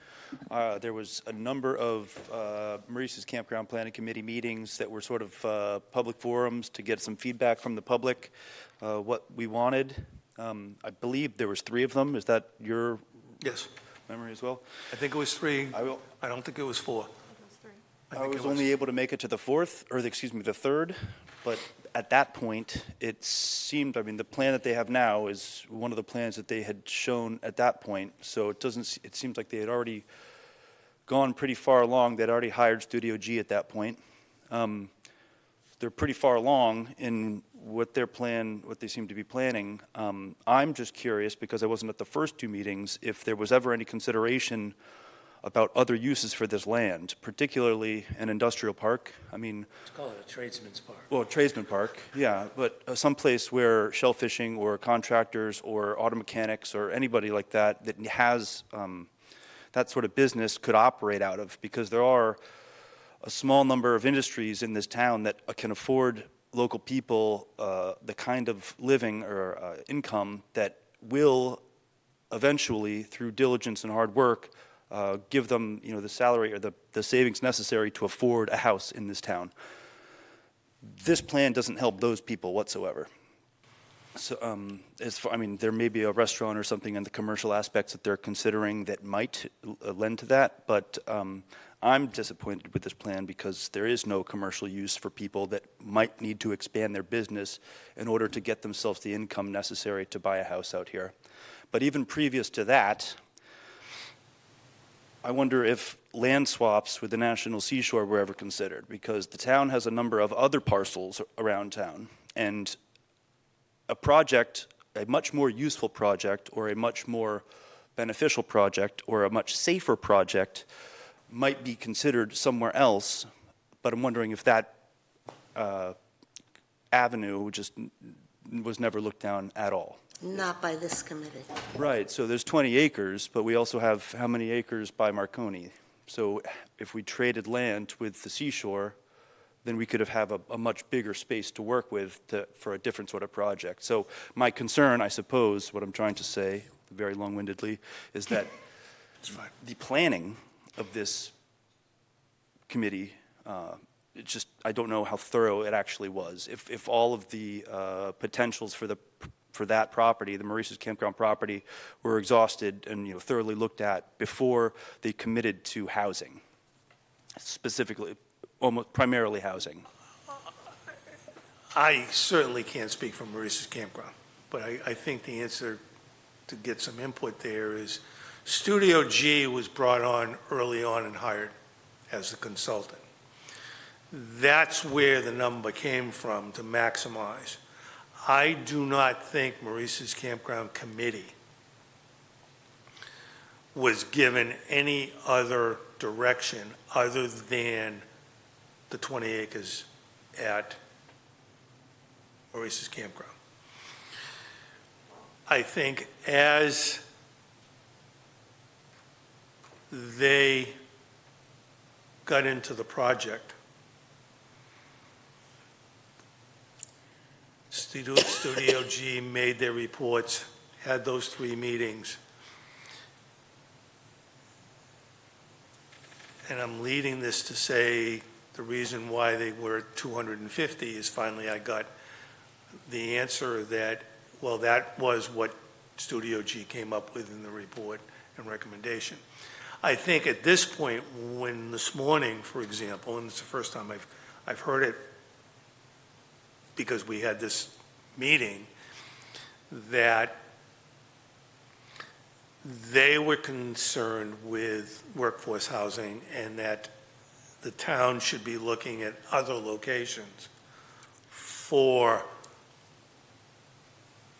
there was a number of Maurice's Campground Planning Committee meetings that were sort of public forums to get some feedback from the public, what we wanted. I believe there was 3 of them. Is that your Yes. memory as well? I think it was 3. I don't think it was 4. I was only able to make it to the 4th, or the 3rd, but at that point, it seemed, the plan that they have now is one of the plans that they had shown at that point, so it seems like they had already gone pretty far along. They'd already hired Studio G at that point. They're pretty far along in what they seem to be planning. I'm just curious, because I wasn't at the first two meetings, if there was ever any consideration about other uses for this land, particularly an industrial park. I mean, Let's call it a tradesman's park. well, tradesman park, yeah, but someplace where shell fishing or contractors or auto mechanics or anybody like that that has that sort of business could operate out of, because there are a small number of industries in this town that can afford local people the kind of living or income that will eventually, through diligence and hard work, give them, the salary or the savings necessary to afford a house in this town. This plan doesn't help those people whatsoever. So, there may be a restaurant or something in the commercial aspects that they're considering that might lend to that, but I'm disappointed with this plan because there is no commercial use for people that might need to expand their business in order to get themselves the income necessary to buy a house out here. But even previous to that, I wonder if land swaps with the National Seashore were ever considered, because the town has a number of other parcels around town, and a project, a much more useful project or a much more beneficial project or a much safer project might be considered somewhere else, but I'm wondering if that avenue just was never looked down at all. Not by this committee. Right, so there's 20 acres, but we also have how many acres by Marconi? So if we traded land with the seashore, then we could have a much bigger space to work with for a different sort of project. So my concern, I suppose, what I'm trying to say, very long-windedly, is that the planning of this committee, I don't know how thorough it actually was. If all of the potentials for that property, the Maurice's Campground property, were exhausted and thoroughly looked at before they committed to housing, specifically, almost primarily housing. I certainly can't speak for Maurice's Campground, but I think the answer to get some input there is Studio G was brought on early on and hired as a consultant. That's where the number came from to maximize. I do not think Maurice's Campground Committee was given any other direction other than the 20 acres at Maurice's Campground. I think as they got into the project, Studio G made their reports, had those 3 meetings, and I'm leading this to say the reason why they were at 250 is finally I got the answer that, well, that was what Studio G came up with in the report and recommendation. I think at this point, when this morning, for example, and it's the first time I've heard it because we had this meeting, that they were concerned with workforce housing and that the town should be looking at other locations for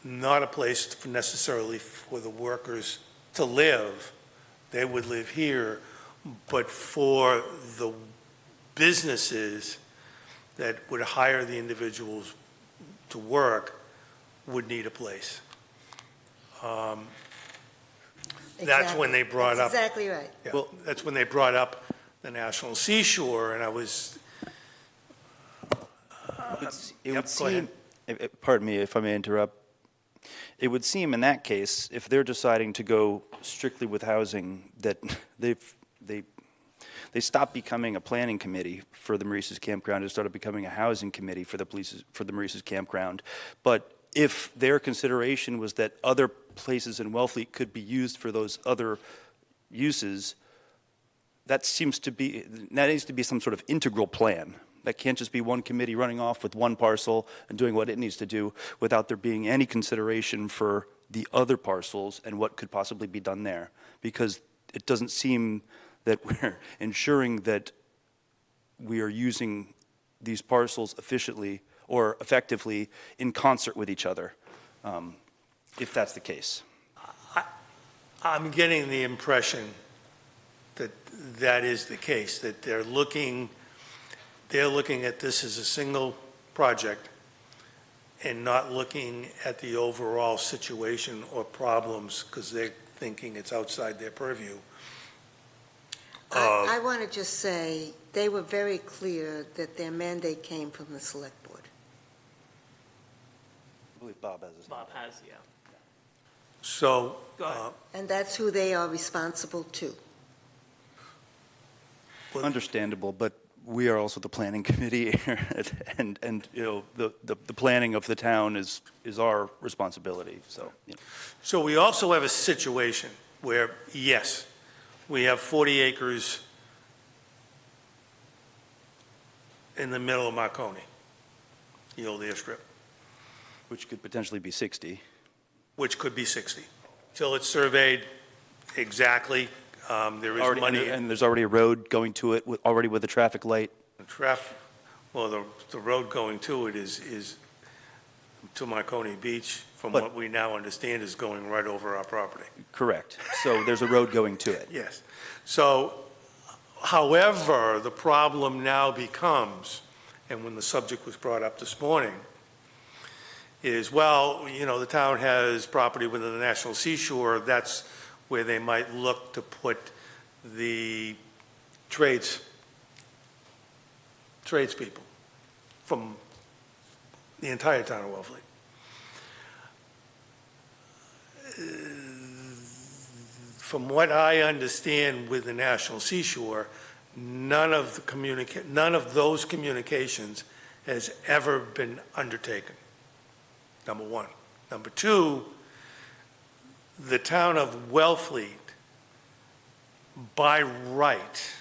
not a place necessarily for the workers to live. They would live here, but for the businesses that would hire the individuals to work would need a place. That's when they brought That's up. exactly right. Yeah, well, that's when they brought up the National Seashore, and I was. It Yep, would go ahead. seem, pardon me if I may interrupt, it would seem in that case, if they're deciding to go strictly with housing, that they stopped becoming a planning committee for the Maurice's Campground and started becoming a housing committee for the Maurice's Campground. But if their consideration was that other places in Wellfleet could be used for those other uses, that needs to be some sort of integral plan. That can't just be one committee running off with one parcel and doing what it needs to do without there being any consideration for the other parcels and what could possibly be done there. Because it doesn't seem that we're ensuring that we are using these parcels efficiently or effectively in concert with each other, if that's the case. I'm getting the impression that that is the case, that they're looking at this as a single project and not looking at the overall situation or problems because they're thinking it's outside their purview. I want to just say, they were very clear that their mandate came from the select board. I believe Bob has his hand Bob up. has, yeah. So, Go ahead. And that's who they are responsible to. Understandable, but we are also the planning committee here, and you know, the planning of the town is our responsibility, so. You know. so we also have a situation where, yes, we have 40 acres in the middle of Marconi, the old airstrip, Which could potentially be 60. which could be 60, till it's surveyed exactly. There is Already- money. And there's already a road going to it, already with a traffic light. Well, the road going to it is to Marconi Beach, from But- what we now understand, is going right over our property. Correct. So there's a road going to it. Yes. So, however, the problem now becomes, and when the subject was brought up this morning, is, well, you know, the town has property within the National Seashore, that's where they might look to put the tradespeople from the entire town of Wellfleet. From what I understand with the National Seashore, none of those communications has ever been undertaken, number one. Number two, the town of Wellfleet, by right,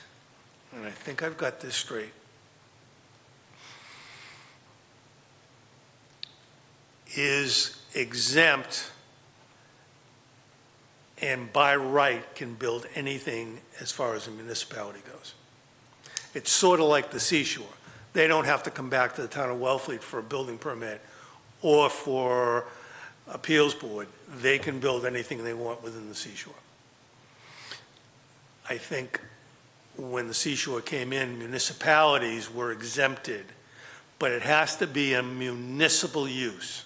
and I think I've got this straight, is exempt and by right can build anything as far as a municipality goes. It's sort of like the seashore. They don't have to come back to the town of Wellfleet for a building permit or for appeals board. They can build anything they want within the seashore. I think when the seashore came in, municipalities were exempted, but it has to be a municipal use.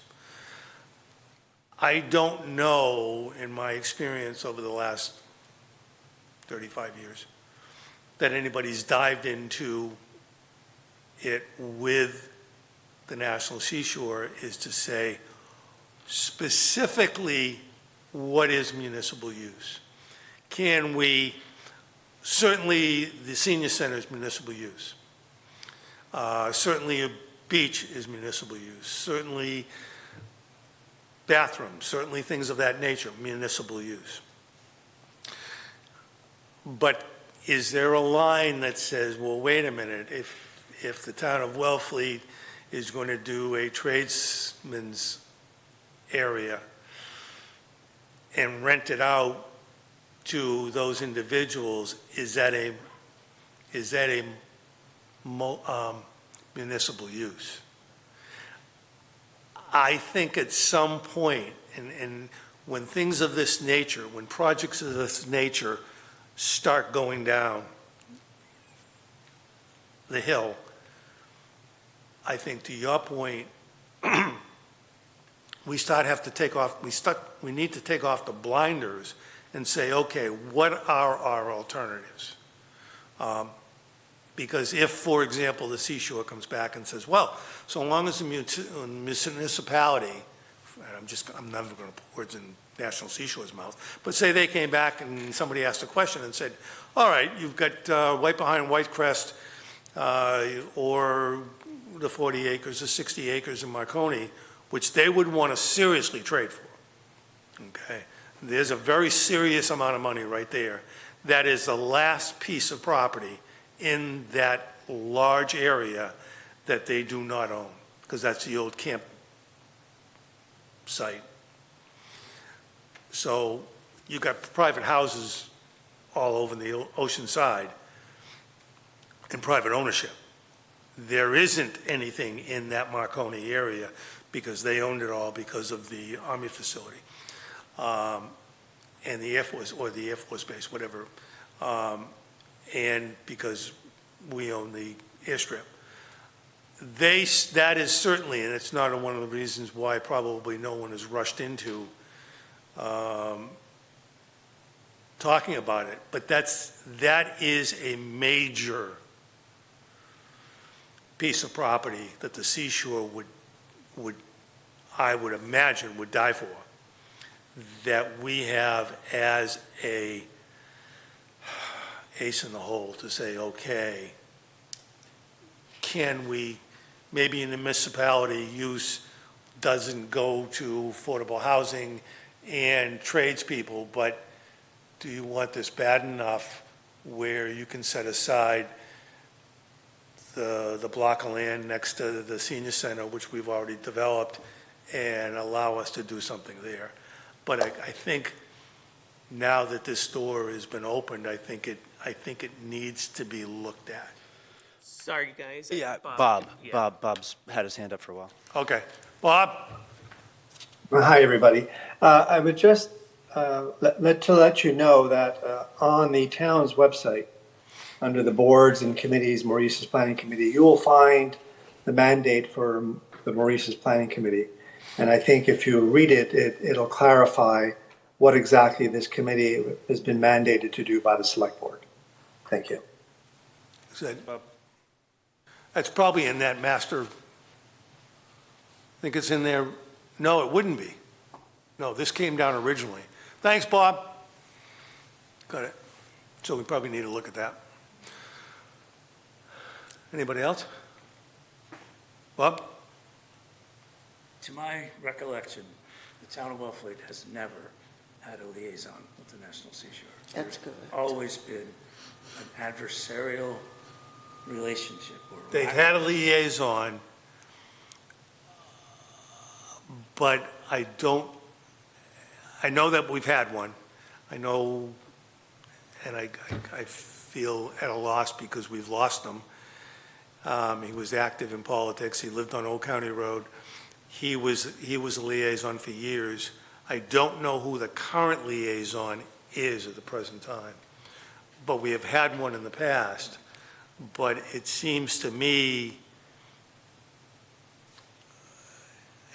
I don't know, in my experience over the last 35 years, that anybody's dived into it with the National Seashore, is to say specifically what is municipal use. Can we, certainly the senior center is municipal use. Certainly a beach is municipal use. Certainly bathrooms, certainly things of that nature, municipal use. But is there a line that says, well, wait a minute, if the town of Wellfleet is going to do a tradesman's area and rent it out to those individuals, is that a municipal use? I think at some point, and when things of this nature, when projects of this nature start going down the hill, I think to your point, we need to take off the blinders and say, okay, what are our alternatives? Because if, for example, the seashore comes back and says, well, so long as the municipality, and I'm never going to put words in National Seashore's mouth, but say they came back and somebody asked a question and said, all right, you've got White Behind Whitecrest or the 40 acres, the 60 acres in Marconi, which they would want to seriously trade for. Okay? There's a very serious amount of money right there. That is the last piece of property in that large area that they do not own, because that's the old camp site. So you got private houses all over the ocean side in private ownership. There isn't anything in that Marconi area because they owned it all because of the Army facility, and the Air Force, or the Air Force Base, whatever, and because we own the airstrip. That is certainly, and it's not one of the reasons why probably no one has rushed into talking about it, but that is a major piece of property that the seashore would, I would imagine, would die for, that we have as a ace in the hole to say, okay, can we, maybe in the municipality, use doesn't go to affordable housing and tradespeople, but do you want this bad enough where you can set aside the block of land next to the senior center, which we've already developed, and allow us to do something there? But I think now that this store has been opened, I think it needs to be looked at. Sorry, guys. Yeah, Yeah. Bob's had his hand up for a while. Okay. Bob? Hi, everybody. I would just let you know that on the town's website, under the boards and committees, Maurice's Planning Committee, you will find the mandate for the Maurice's Planning Committee. And I think if you read it, it'll clarify what exactly this committee has been mandated to do by the select board. Thank you. That's probably in that master, I think it's in there. No, it wouldn't be. No, this came down originally. Thanks, Bob. Got it. So we probably need to look at that. Anybody else? Bob? To my recollection, the town of Wellfleet has never had a liaison with the National Seashore. That's good. Always been an adversarial relationship. They've had a liaison, but I know that we've had one. I know, and I feel at a loss because we've lost him. He was active in politics. He lived on Old County Road. He was a liaison for years. I don't know who the current liaison is at the present time, but we have had one in the past. But it seems to me,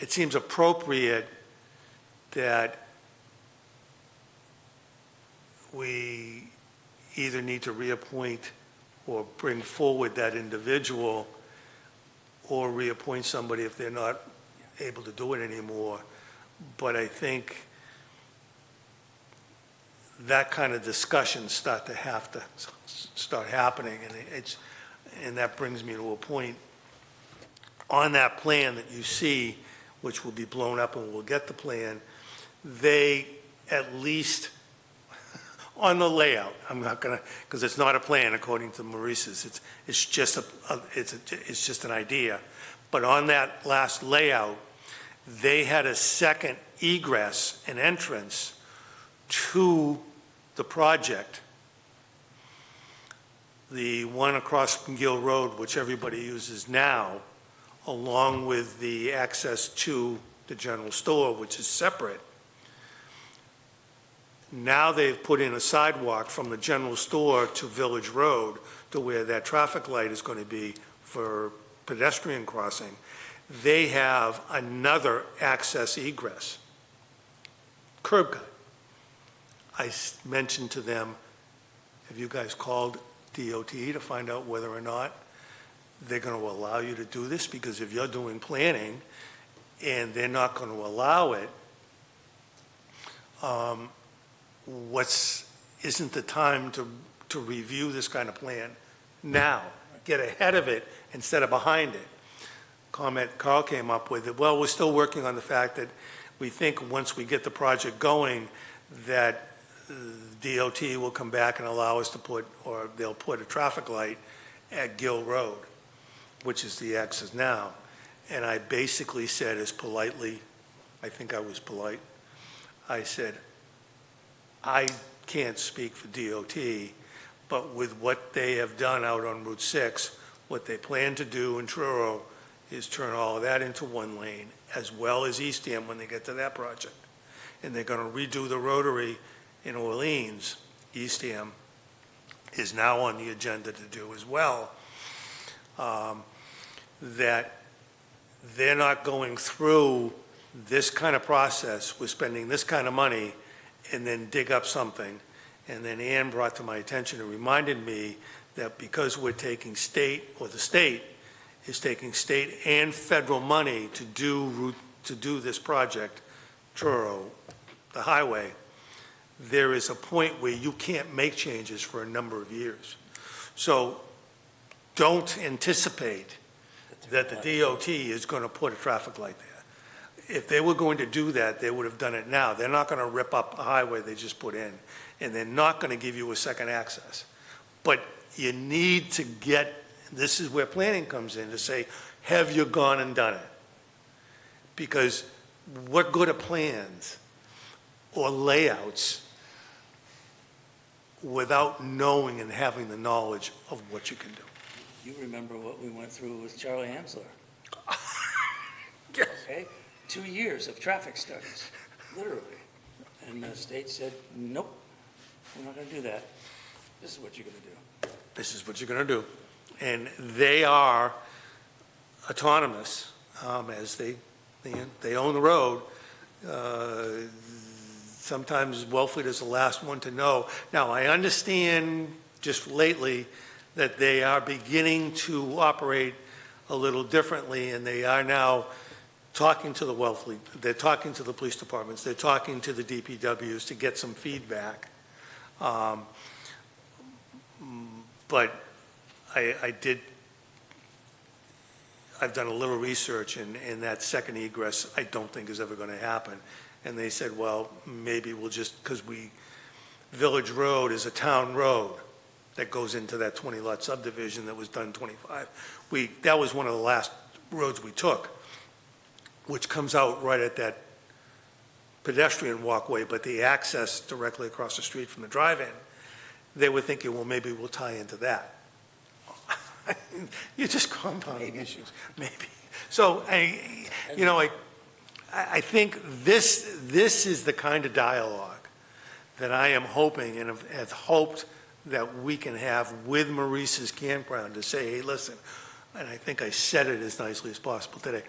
it seems appropriate that we either need to reappoint or bring forward that individual, or reappoint somebody if they're not able to do it anymore. But I think that kind of discussion start happening, and that brings me to a point on that plan that you see, which will be blown up and we'll get the plan. They at least on the layout, I'm not gonna, because it's not a plan according to Maurice's. It's just an idea. But on that last layout, they had a second egress and entrance to the project. The one across from Gill Road, which everybody uses now, along with the access to the general store, which is separate. Now they've put in a sidewalk from the general store to Village Road to where that traffic light is going to be for pedestrian crossing. They have another access egress, curb cut. I mentioned to them, have you guys called DOT to find out whether or not they're going to allow you to do this? Because if you're doing planning and they're not going to allow it, isn't the time to review this kind of plan now? Get ahead of it instead of behind it. Comment Carl came up with it. Well, we're still working on the fact that we think once we get the project going, that DOT will come back and allow us to put, or they'll put a traffic light at Gill Road, which is the access now. And I basically said as politely, I think I was polite, I said, I can't speak for DOT, but with what they have done out on Route 6, what they plan to do in Truro is turn all of that into one lane, as well as Eastham when they get to that project. And they're going to redo the rotary in Orleans. Eastham is now on the agenda to do as well. That they're not going through this kind of process with spending this kind of money and then dig up something. And then Ann brought to my attention and reminded me that because we're taking state, or the state is taking state and federal money to do this project, Truro, the highway, there is a point where you can't make changes for a number of years. So don't anticipate that the DOT is going to put a traffic light there. If they were going to do that, they would have done it now. They're not going to rip up a highway they just put in, and they're not going to give you a second access. But you need to get, this is where planning comes in, to say, have you gone and done it? Because what good are plans or layouts without knowing and having the knowledge of what you can do? You remember what we went through with Charlie Hamsler? Yes. Okay? 2 years of traffic studies, literally. And the state said, nope, we're not going to do that. This is what you're going to do. This is what you're going to do. And they are autonomous, as they own the road. Sometimes Wellfleet is the last one to know. Now, I understand just lately that they are beginning to operate a little differently, and they are now talking to the Wellfleet, they're talking to the police departments, they're talking to the DPWs to get some feedback. But I've done a little research, and that second egress I don't think is ever going to happen. And they said, well, maybe we'll just, because Village Road is a town road that goes into that 20-lot subdivision that was done 25. That was one of the last roads we took, which comes out right at that pedestrian walkway, but the access directly across the street from the drive-in, they were thinking, well, maybe we'll tie into that. You're just compounding issues, maybe. So, I think this is the kind of dialogue that I am hoping and have hoped that we can have with Maurice's campground to say, hey, listen, and I think I said it as nicely as possible today,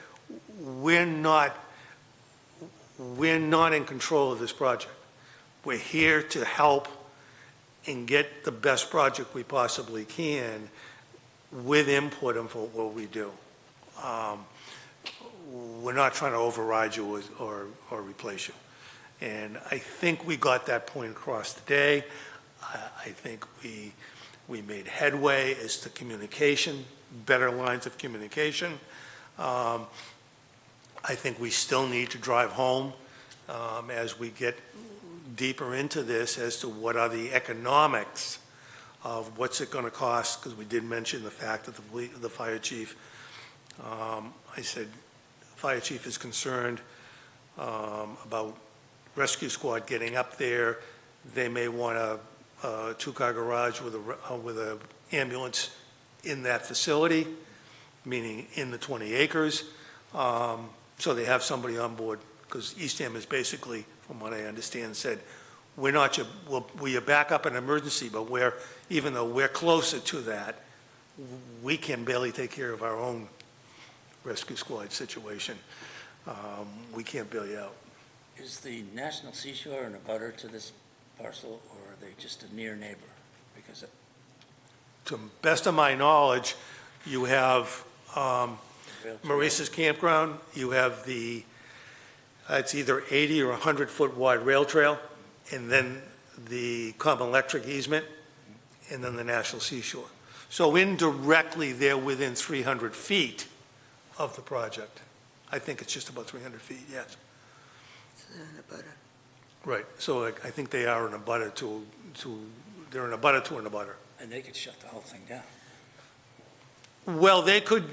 we're not in control of this project. We're here to help and get the best project we possibly can with input for what we do. We're not trying to override you or replace you. And I think we got that point across today. I think we made headway as to communication, better lines of communication. I think we still need to drive home as we get deeper into this as to what are the economics of what's it going to cost, because we did mention the fact that the fire chief, I said, fire chief is concerned about rescue squad getting up there. They may want a two-car garage with a ambulance in that facility, meaning in the 20 acres. So they have somebody on board, because Eastham is basically, from what I understand, said, we're not we are back up in emergency, but even though we're closer to that, we can barely take care of our own rescue squad situation. We can't bail you out. Is the National Seashore an abutter to this parcel, or are they just a near neighbor? Because To the best of my knowledge, you have Maurice's campground, you have it's either 80 or 100-foot wide rail trail, and then the common electric easement, and then the National Seashore. So indirectly, they're within 300 feet of the project. I think it's just about 300 feet, yes. Right, so I think they are an abutter they're an abutter to an abutter. and they could shut the whole thing down. Well, they could,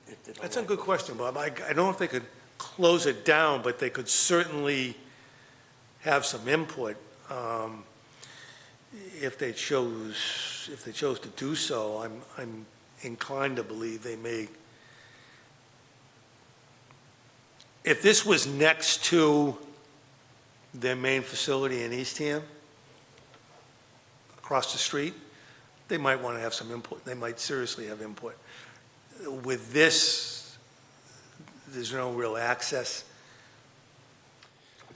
if they don't that's a like good it. question, Bob. I don't know if they could close it down, but they could certainly have some input. if they chose to do so, I'm inclined to believe they may. If this was next to their main facility in Eastham, across the street, they might want to have some input. They might seriously have input. With this, there's no real access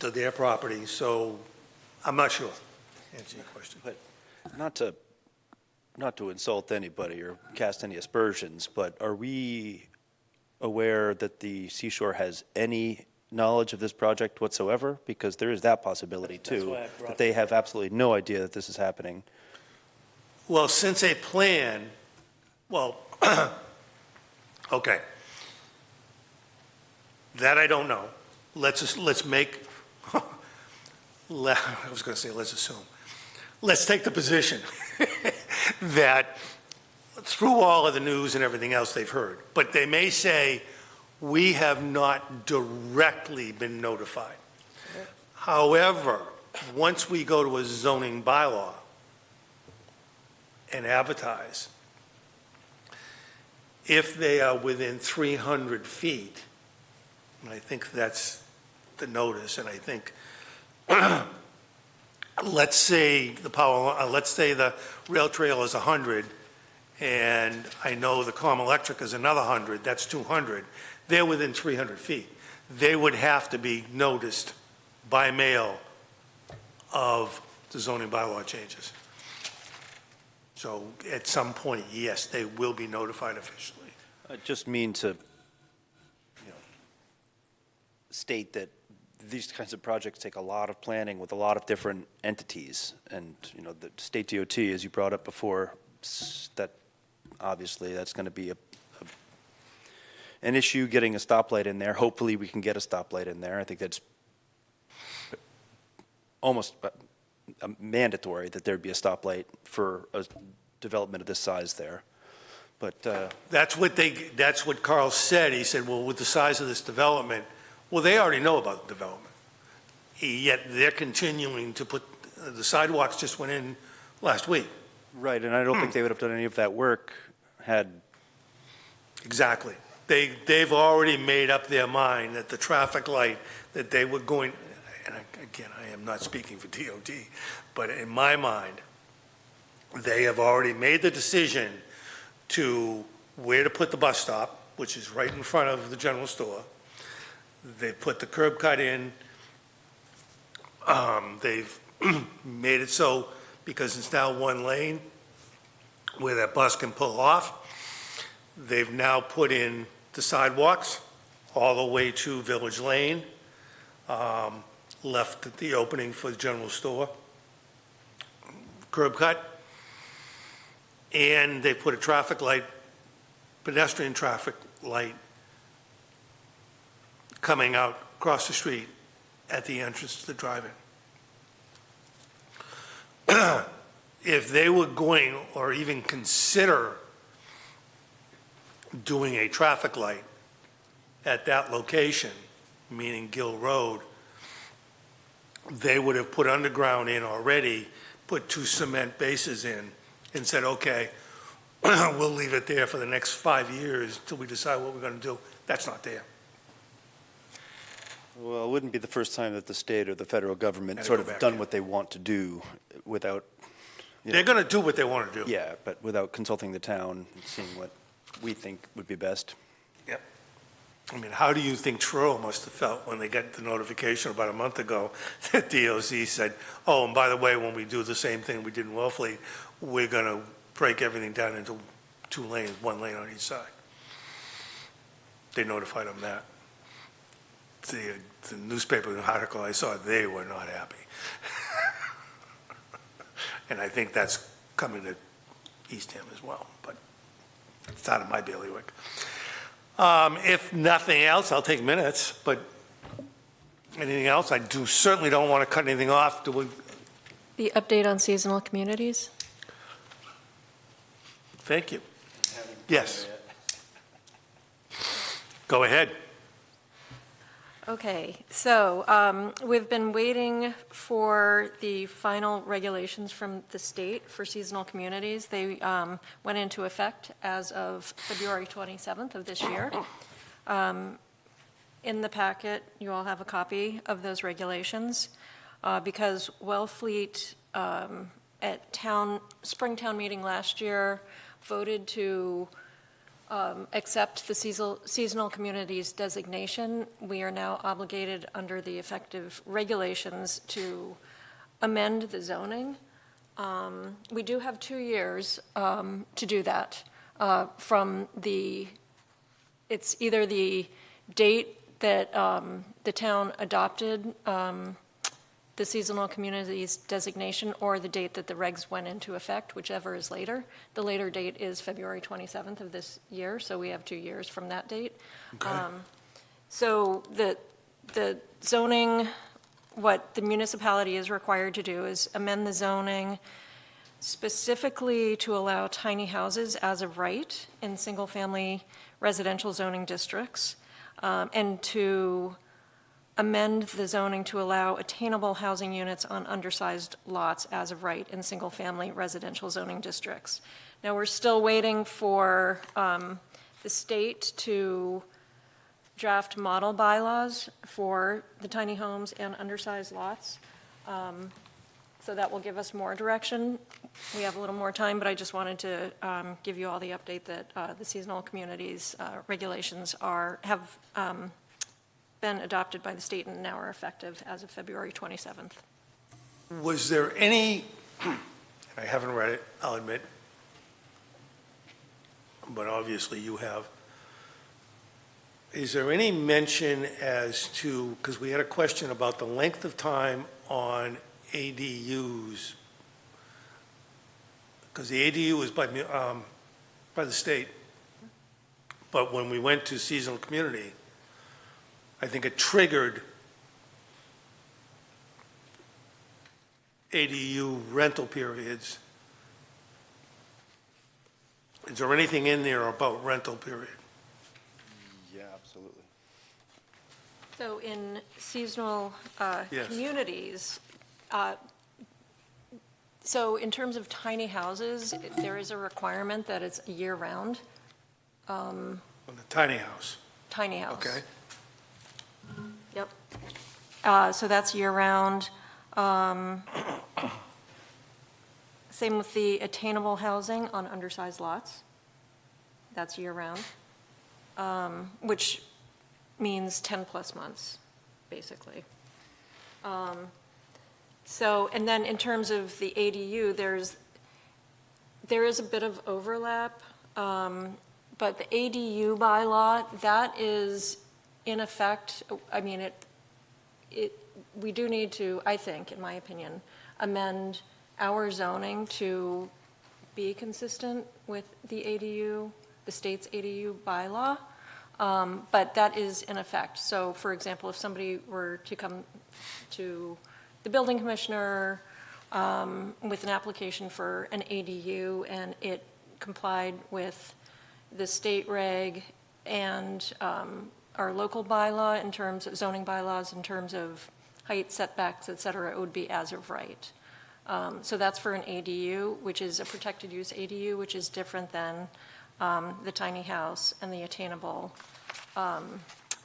to their property, so I'm not sure. Answer your question. But not to insult anybody or cast any aspersions, but are we aware that the seashore has any knowledge of this project whatsoever? Because there is that possibility That's too, why I brought that they have absolutely no idea that this is happening. Well, since a plan, well, okay. That I don't know. Let's make, I was going to say, let's assume. Let's take the position that through all of the news and everything else they've heard, but they may say, we have not directly been notified. However, once we go to a zoning bylaw and advertise, if they are within 300 feet, and I think that's the notice, and I think, let's say the rail trail is 100, and I know the Comm Electric is another 100, that's 200, they're within 300 feet. They would have to be noticed by mail of the zoning bylaw changes. So at some point, yes, they will be notified officially. I just mean to, state that these kinds of projects take a lot of planning with a lot of different entities. And, the state DOT, as you brought up before, that obviously that's going to be an issue getting a stoplight in there. Hopefully we can get a stoplight in there. I think that's almost mandatory that there'd be a stoplight for a development of this size there. But That's what Carl said. He said, well, with the size of this development, well, they already know about the development. Yet they're continuing to put, the sidewalks just went in last week. right, and I don't think they would have done any of that work had. Exactly. They've already made up their mind that the traffic light that they were going, and again, I am not speaking for DOT, but in my mind, they have already made the decision to where to put the bus stop, which is right in front of the general store. They put the curb cut in. They've made it so, because it's now one lane where that bus can pull off, they've now put in the sidewalks all the way to Village Lane, left the opening for the general store, curb cut, and they put a traffic light, pedestrian traffic light coming out across the street at the entrance to the drive-in. If they were going, or even consider doing a traffic light at that location, meaning Gill Road, they would have put underground in already, put 2 cement bases in, and said, okay, we'll leave it there for the next 5 years till we decide what we're going to do. That's not there. Well, it wouldn't be the first time that the state or the federal government Gotta sort go of back done in. what they want to do without, They're going to do what they want to do. yeah, but without consulting the town and seeing what we think would be best. Yep. I mean, how do you think Truro must have felt when they got the notification about a month ago that DOC said, oh, and by the way, when we do the same thing we did in Wellfleet, we're going to break everything down into 2 lanes, 1 lane on each side. They notified them that. The newspaper article I saw, they were not happy. And I think that's coming to Eastham as well, but it's out of my bailiwick. If nothing else, I'll take minutes, but anything else? I certainly don't want to cut anything off. The update on seasonal communities? Thank you. Yes. Go ahead. Okay, so we've been waiting for the final regulations from the state for seasonal communities. They went into effect as of February 27th of this year. In the packet, you all have a copy of those regulations. Because Wellfleet at spring town meeting last year voted to accept the seasonal communities designation, we are now obligated under the effective regulations to amend the zoning. We do have 2 years to do that from it's either the date that the town adopted the seasonal communities designation or the date that the regs went into effect, whichever is later. The later date is February 27th of this year, so we have 2 years from that date. Okay. So the zoning, what the municipality is required to do is amend the zoning specifically to allow tiny houses as of right in single-family residential zoning districts, and to amend the zoning to allow attainable housing units on undersized lots as of right in single-family residential zoning districts. Now, we're still waiting for the state to draft model bylaws for the tiny homes and undersized lots. So that will give us more direction. We have a little more time, but I just wanted to give you all the update that the seasonal communities regulations have been adopted by the state and now are effective as of February 27th. Was there any, I haven't read it, I'll admit, but obviously you have. Is there any mention as to, because we had a question about the length of time on ADUs, because the ADU is by the state, but when we went to seasonal community, I think it triggered ADU rental periods. Is there anything in there about rental period? Yeah, absolutely. So in seasonal Yes. communities, so in terms of tiny houses, there is a requirement that it's year-round, On the tiny house, tiny house. okay? Yep. So that's year-round. Same with the attainable housing on undersized lots. That's year-round, which means 10-plus months, basically. So, and then in terms of the ADU, there is a bit of overlap, but the ADU bylaw, that is in effect, I mean, we do need to, I think, in my opinion, amend our zoning to be consistent with the ADU, the state's ADU bylaw, but that is in effect. So, for example, if somebody were to come to the building commissioner with an application for an ADU and it complied with the state reg and our local bylaw in terms of zoning bylaws, in terms of height, setbacks, et cetera, it would be as of right. So that's for an ADU, which is a protected use ADU, which is different than the tiny house and the attainable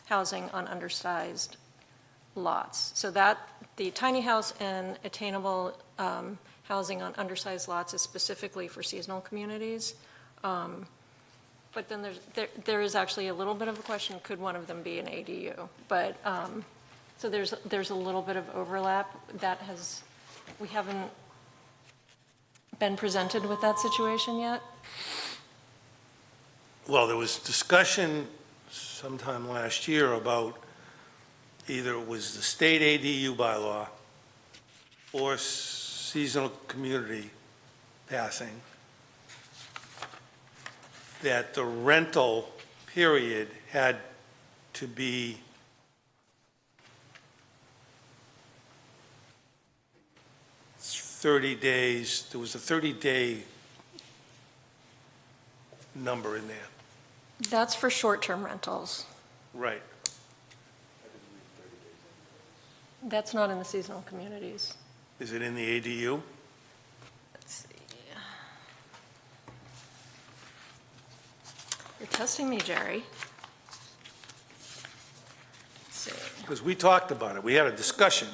housing on undersized lots. So that, the tiny house and attainable housing on undersized lots is specifically for seasonal communities. But then there is actually a little bit of a question, could one of them be an ADU? But, so there's a little bit of overlap that we haven't been presented with that situation yet. Well, there was discussion sometime last year about either it was the state ADU bylaw or seasonal community passing, that the rental period had to be 30 days. There was a 30-day number in there. That's for short-term rentals. Right. That's not in the seasonal communities. Is it in the ADU? Let's see. You're testing me, Jerry. Let's see. Because we talked about it, we had a discussion,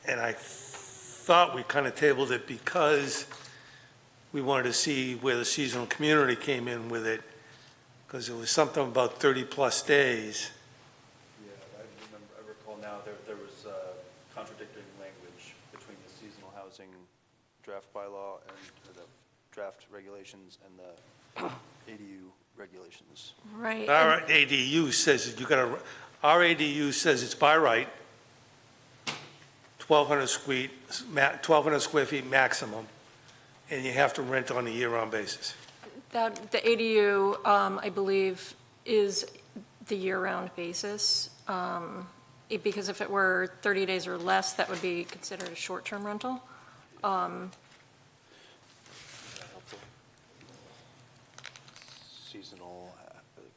and I thought we kind of tabled it because we wanted to see where the seasonal community came in with it, because it was something about 30-plus days. Yeah, I recall now, there was contradicting language between the seasonal housing draft bylaw and the draft regulations and the ADU regulations. Right. Our and- ADU says that our ADU says it's by right, 1,200 square feet maximum, and you have to rent on a year-round basis. That, the ADU, I believe, is the year-round basis. Because if it were 30 days or less, that would be considered a short-term rental. Seasonal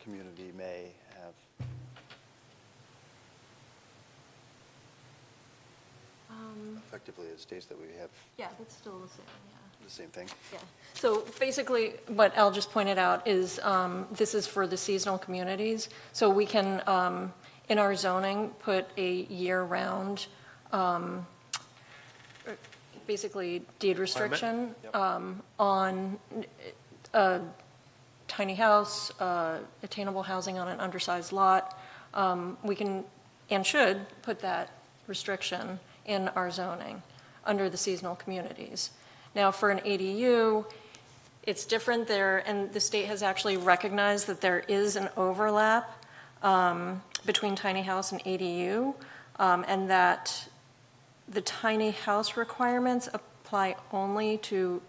community may have. Effectively, it states that we have Yeah, that's still the same, yeah. the same thing. Yeah. So basically, what Al just pointed out is, this is for the seasonal communities. So we can, in our zoning, put a year-round, basically deed restriction on a tiny house, attainable housing on an undersized lot. We can, and should, put that restriction in our zoning under the seasonal communities. Now, for an ADU, it's different there, and the state has actually recognized that there is an overlap between tiny house and ADU, and that the tiny house requirements apply only to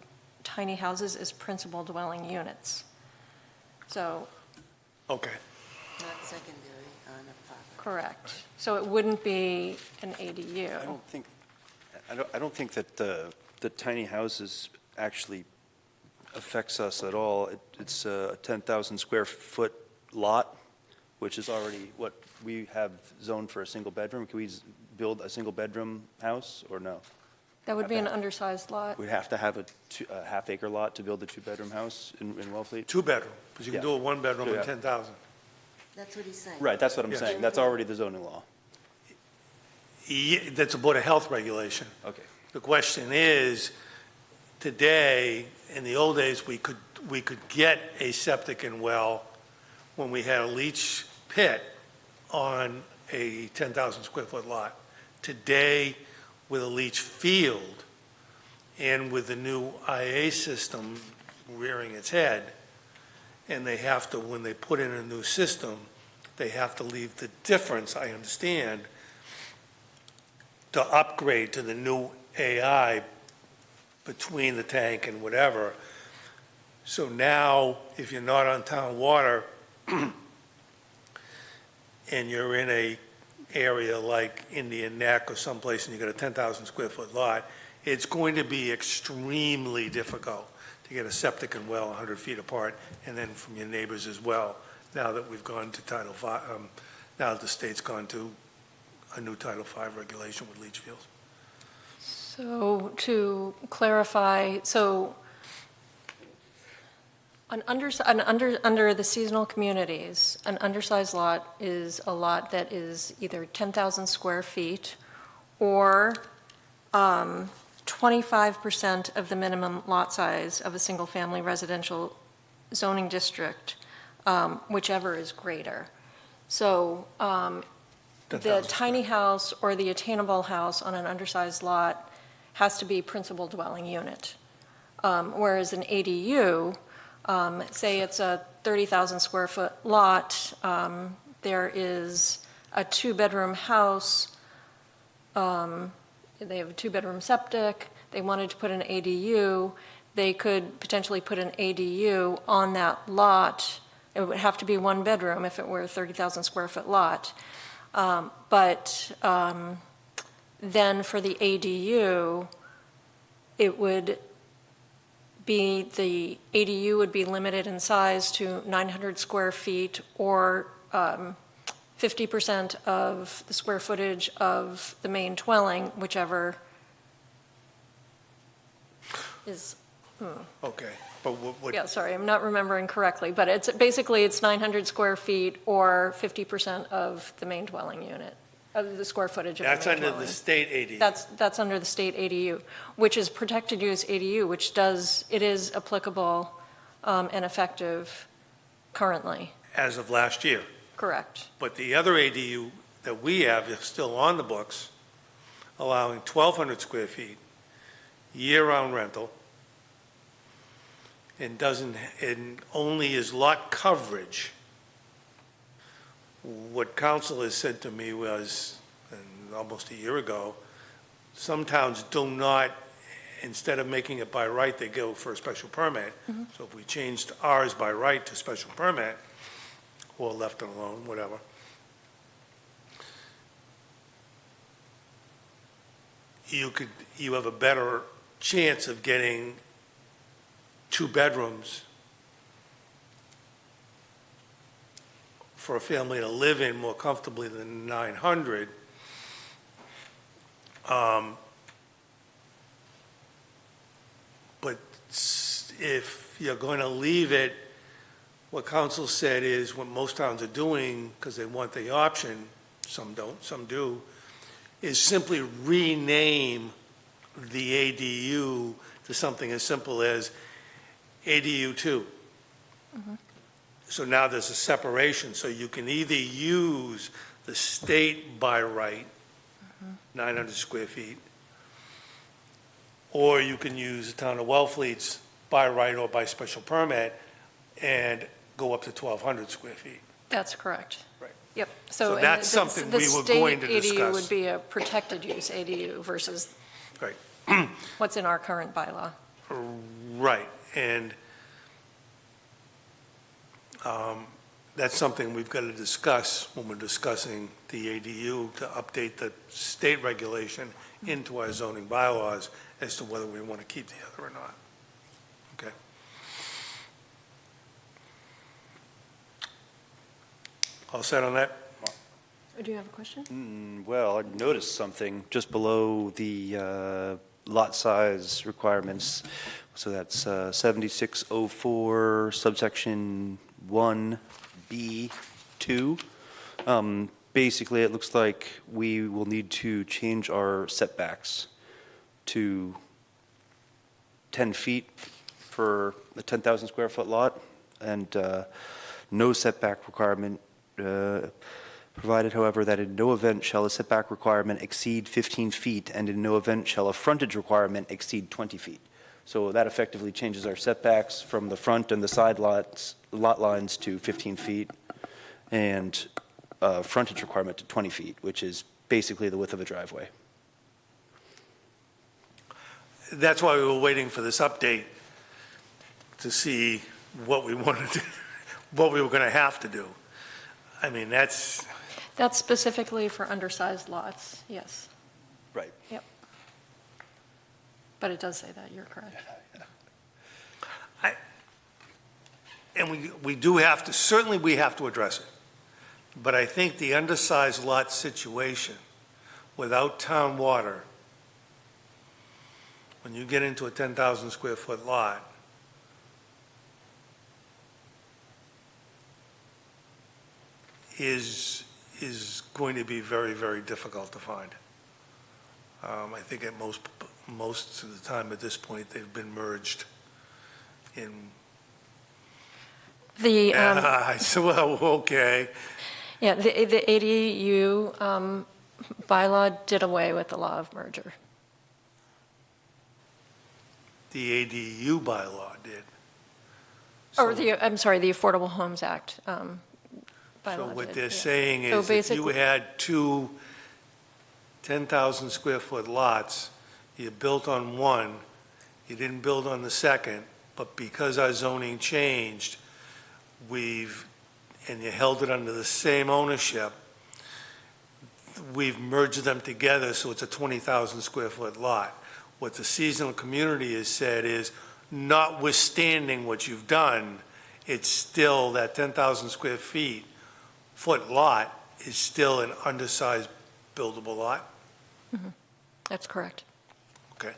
tiny houses as principal dwelling units. So, Okay. Not secondary on a property. correct. So it wouldn't be an ADU. I don't think that the tiny houses actually affects us at all. It's a 10,000 square foot lot, which is already what we have zoned for a single bedroom. Can we build a single bedroom house or no? That would be an undersized lot. We'd have to have a half acre lot to build a two-bedroom house in Wellfleet? Two-bedroom, because you can Yeah. do a one-bedroom Yeah. in 10,000. That's what he's saying. Right, that's what I'm Yeah. saying. That's already the zoning law. That's a Board of Health regulation. Okay. The question is, today, in the old days, we could get a septic and well when we had a leach pit on a 10,000 square foot lot. Today, with a leach field and with the new IA system rearing its head, and they have to, when they put in a new system, they have to leave the difference, I understand, to upgrade to the new AI between the tank and whatever. So now, if you're not on town water and you're in a area like Indian Neck or someplace and you got a 10,000 square foot lot, it's going to be extremely difficult to get a septic and well 100 feet apart, and then from your neighbors as well, now that we've gone to Title V, now that the state's gone to a new Title V regulation with leach fields. So to clarify, so under the seasonal communities, an undersized lot is a lot that is either 10,000 square feet or 25% of the minimum lot size of a single-family residential zoning district, whichever is greater. So the tiny house or the attainable house on an undersized lot has to be principal dwelling unit. Whereas an ADU, say it's a 30,000 square foot lot, there is a two-bedroom house, they have a two-bedroom septic, they wanted to put an ADU, they could potentially put an ADU on that lot. It would have to be one bedroom if it were a 30,000 square foot lot. But then for the ADU, it would be, the ADU would be limited in size to 900 square feet or 50% of the square footage of the main dwelling, whichever is, Okay, but what, yeah, sorry, I'm not remembering correctly, but it's, basically, it's 900 square feet or 50% of the main dwelling unit, of the square footage of the main that's under dwelling. the state ADU. That's under the state ADU, which is protected use ADU, which does, it is applicable and effective currently, As of last year. correct? But the other ADU that we have is still on the books, allowing 1,200 square feet, year-round rental, and doesn't, and only is lot coverage. What council has said to me was, and almost a year ago, some towns do not, instead of making it by right, they go for a special permit. So if we changed ours by right to special permit, or left it alone, whatever, you have a better chance of getting 2 bedrooms for a family to live in more comfortably than 900. But if you're going to leave it, what council said is what most towns are doing, because they want the option, some don't, some do, is simply rename the ADU to something as simple as ADU 2. So now there's a separation, so you can either use the state by right, 900 square feet, or you can use the town of Wellfleet's by right or by special permit and go up to 1,200 square feet. That's correct. Right. Yep. So and that's something we were going to The state ADU discuss. would be a protected use ADU versus Right. what's in our current bylaw. Right, and that's something we've got to discuss when we're discussing the ADU to update the state regulation into our zoning bylaws as to whether we want to keep the other or not. Okay? All set on that? Do you have a question? Well, I noticed something just below the lot size requirements. So that's 7604 subsection 1B2. Basically, it looks like we will need to change our setbacks to 10 feet for a 10,000 square foot lot, and no setback requirement provided, however, that in no event shall a setback requirement exceed 15 feet, and in no event shall a frontage requirement exceed 20 feet. So that effectively changes our setbacks from the front and the side lot lines to 15 feet, and frontage requirement to 20 feet, which is basically the width of a driveway. That's why we were waiting for this update to see what we wanted to, what we were going to have to do. I mean, that's, That's specifically for undersized lots, yes. Right. Yep. But it does say that, you're correct. and we do have to, certainly we have to address it. But I think the undersized lot situation without town water, when you get into a 10,000 square foot lot, is going to be very, very difficult to find. I think at most of the time at this point, they've been merged in. The, So, well, okay. yeah, the ADU bylaw did away with the law of merger. The ADU bylaw did. Or So- I'm sorry, the Affordable Homes Act bylaw So what did, they're yeah. saying So is if you basically- had two 10,000 square foot lots, you built on one, you didn't build on the second, but because our zoning changed, and you held it under the same ownership, we've merged them together, so it's a 20,000 square foot lot. What the seasonal community has said is, notwithstanding what you've done, it's still that 10,000 square foot lot, is still an undersized buildable lot? That's correct. Okay.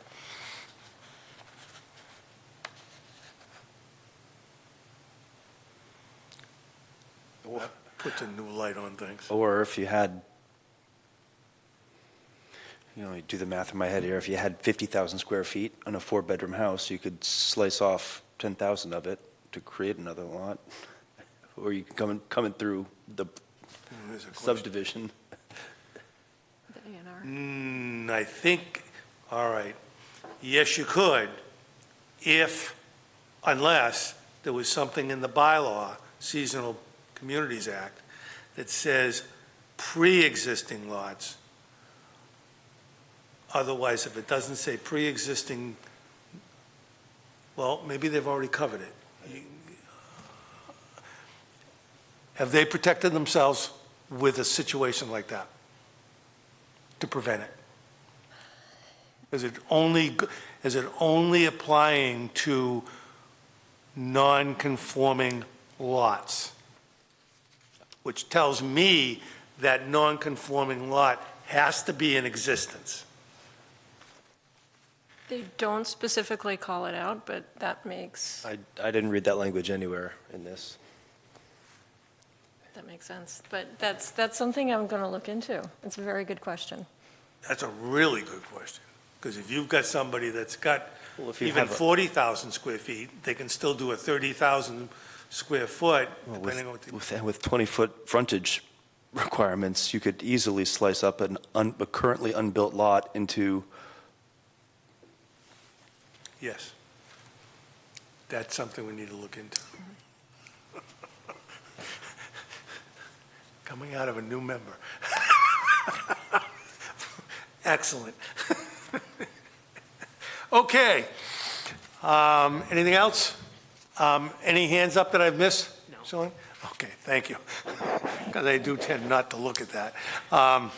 That puts a new light on things. Or if you had, you do the math in my head here, if you had 50,000 square feet on a 4-bedroom house, you could slice off 10,000 of it to create another lot. Or you can come in through the There's a question. subdivision. The A&R. I think, all right, yes, you could, unless there was something in the bylaw, Seasonal Communities Act, that says pre-existing lots. Otherwise, if it doesn't say pre-existing, well, maybe they've already covered it. Have they protected themselves with a situation like that to prevent it? Is it only applying to non-conforming lots? Which tells me that non-conforming lot has to be in existence. They don't specifically call it out, but that makes I didn't read that language anywhere in this. sense. But that's something I'm going to look into. It's a very good question. That's a really good question. Because if you've got somebody that's got Well, if you even have a- 40,000 square feet, they can still do a 30,000 square foot, depending on what the... With 20-foot frontage requirements, you could easily slice up a currently unbuilt lot into, Yes. That's something we need to look into. Coming out of a new member. Excellent. Okay. Anything else? Any hands up that I've missed? No. Sean? Okay, thank you. Because I do tend not to look at that. I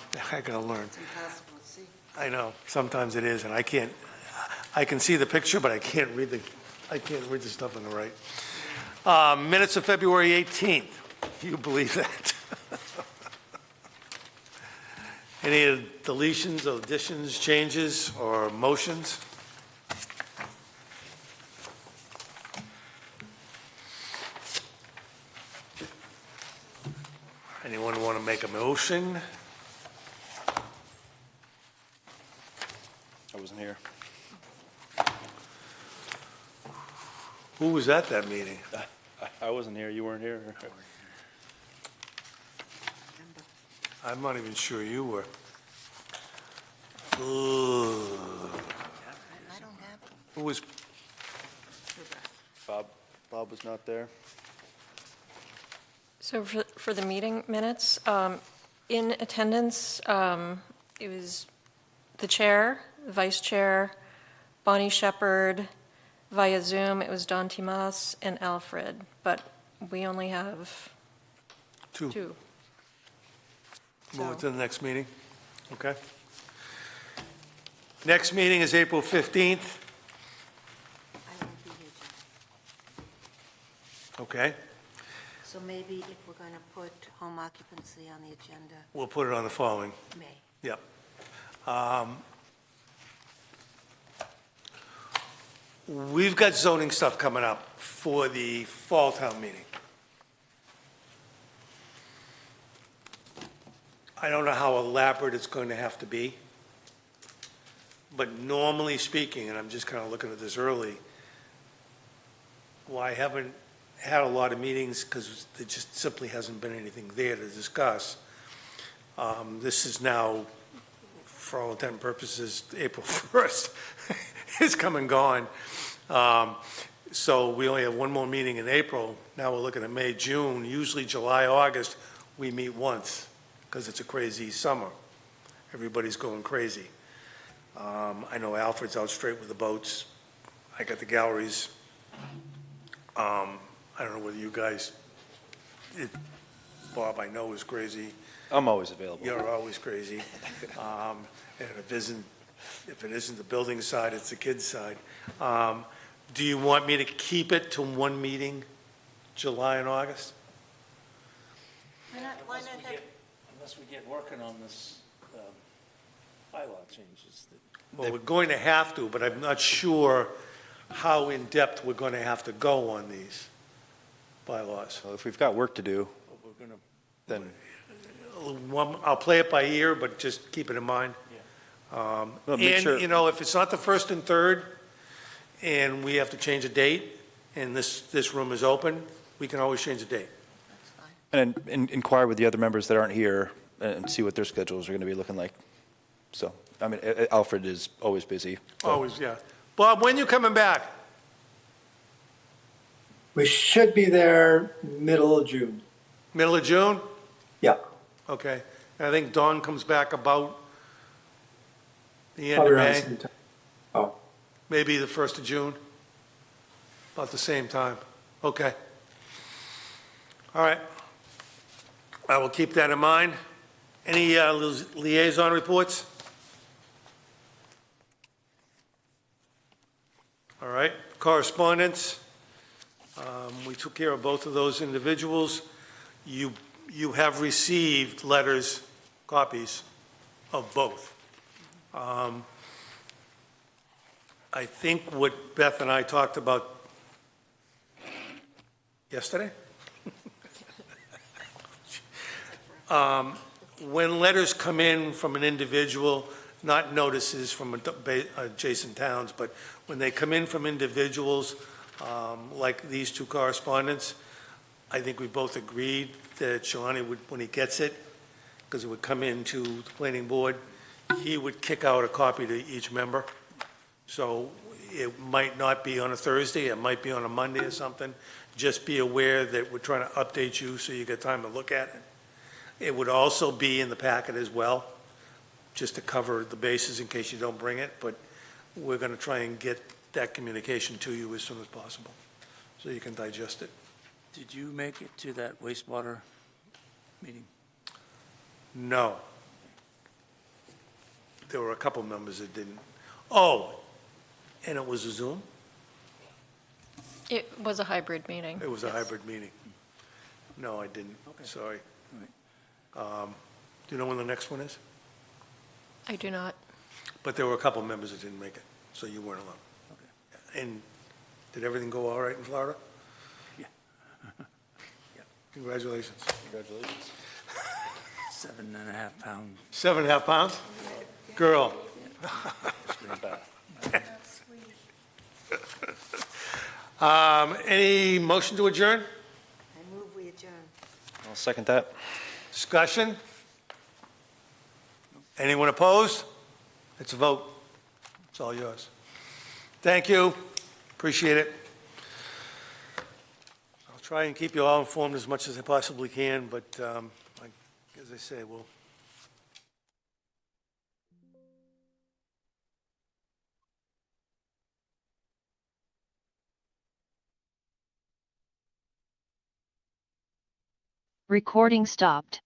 gotta learn. It's impossible to see. I know, sometimes it is, and I can see the picture, but I can't read the stuff on the right. Minutes of February 18th. Can you believe that? Any deletions, additions, changes, or motions? Anyone want to make a motion? I wasn't here. Who was at that meeting? I wasn't here, you weren't here. I'm not even sure you were. Ugh. I don't have Who was, Bob was not there. So for the meeting minutes, in attendance, it was the chair, vice chair, Bonnie Shepherd. Via Zoom, it was Don Timas and Alfred, but we only have two? two. Move it So- to the next meeting? Okay. Next meeting is April 15th. I won't be here, John. Okay. So maybe if we're going to put home occupancy on the agenda, We'll put it on the following. May. Yep. We've got zoning stuff coming up for the fall town meeting. I don't know how elaborate it's going to have to be, but normally speaking, and I'm just kind of looking at this early, well, I haven't had a lot of meetings because there just simply hasn't been anything there to discuss. This is now, for all intent and purposes, April 1st. It's come and gone. So we only have one more meeting in April. Now we're looking at May, June. Usually July, August, we meet once because it's a crazy summer. Everybody's going crazy. I know Alfred's out straight with the boats. I got the galleries. I don't know whether you guys, Bob, I know is crazy. I'm always available. You're always crazy. And if it isn't the building side, it's the kids' side. Do you want me to keep it to one meeting, July and August? Why not have, unless we get working on this bylaw changes. Well, we're going to have to, but I'm not sure how in-depth we're going to have to go on these bylaws. So if we've got work to do, We're going to, then I'll play it by ear, but just keep it in mind. well, make sure. And, you know, if it's not the first and third, and we have to change a date, and this room is open, we can always change the date. And inquire with the other members that aren't here and see what their schedules are going to be looking like. So, I mean, Alfred is always busy. but- Always, yeah. Bob, when you coming back? We should be there middle of June. Middle of June? Yeah, Okay. And I think Dawn comes back about the end probably of around the May, same time. Oh, maybe the 1st of June, about the same time. Okay. All right. I will keep that in mind. Any liaison reports? All right, correspondence. We took care of both of those individuals. You have received letters, copies of both. I think what Beth and I talked about yesterday? When letters come in from an individual, not notices from adjacent towns, but when they come in from individuals, like these two correspondents, I think we both agreed that Shalani would, when he gets it, because it would come into the planning board, he would kick out a copy to each member. So it might not be on a Thursday, it might be on a Monday or something. Just be aware that we're trying to update you so you get time to look at it. It would also be in the packet as well, just to cover the bases in case you don't bring it, but we're going to try and get that communication to you as soon as possible, so you can digest it. did you make it to that wastewater meeting? No. There were a couple members that didn't. Oh, and it was a Zoom? It was a hybrid meeting. It was a yes. hybrid meeting. No, I didn't. Okay. Sorry. All Do you know when the next one is? I do not. But there were a couple members that didn't make it, so you weren't alone. Okay. And did everything go all right in Florida? Yeah. Congratulations. Congratulations. 7.5 pound 7.5 pounds? Girl. screen bath. Any motion to adjourn? I move we adjourn. I'll second that. Discussion? Anyone opposed? It's a vote. It's all yours. Thank you. Appreciate it. I'll try and keep you all informed as much as I possibly can, but as I say, we'll Recording stopped.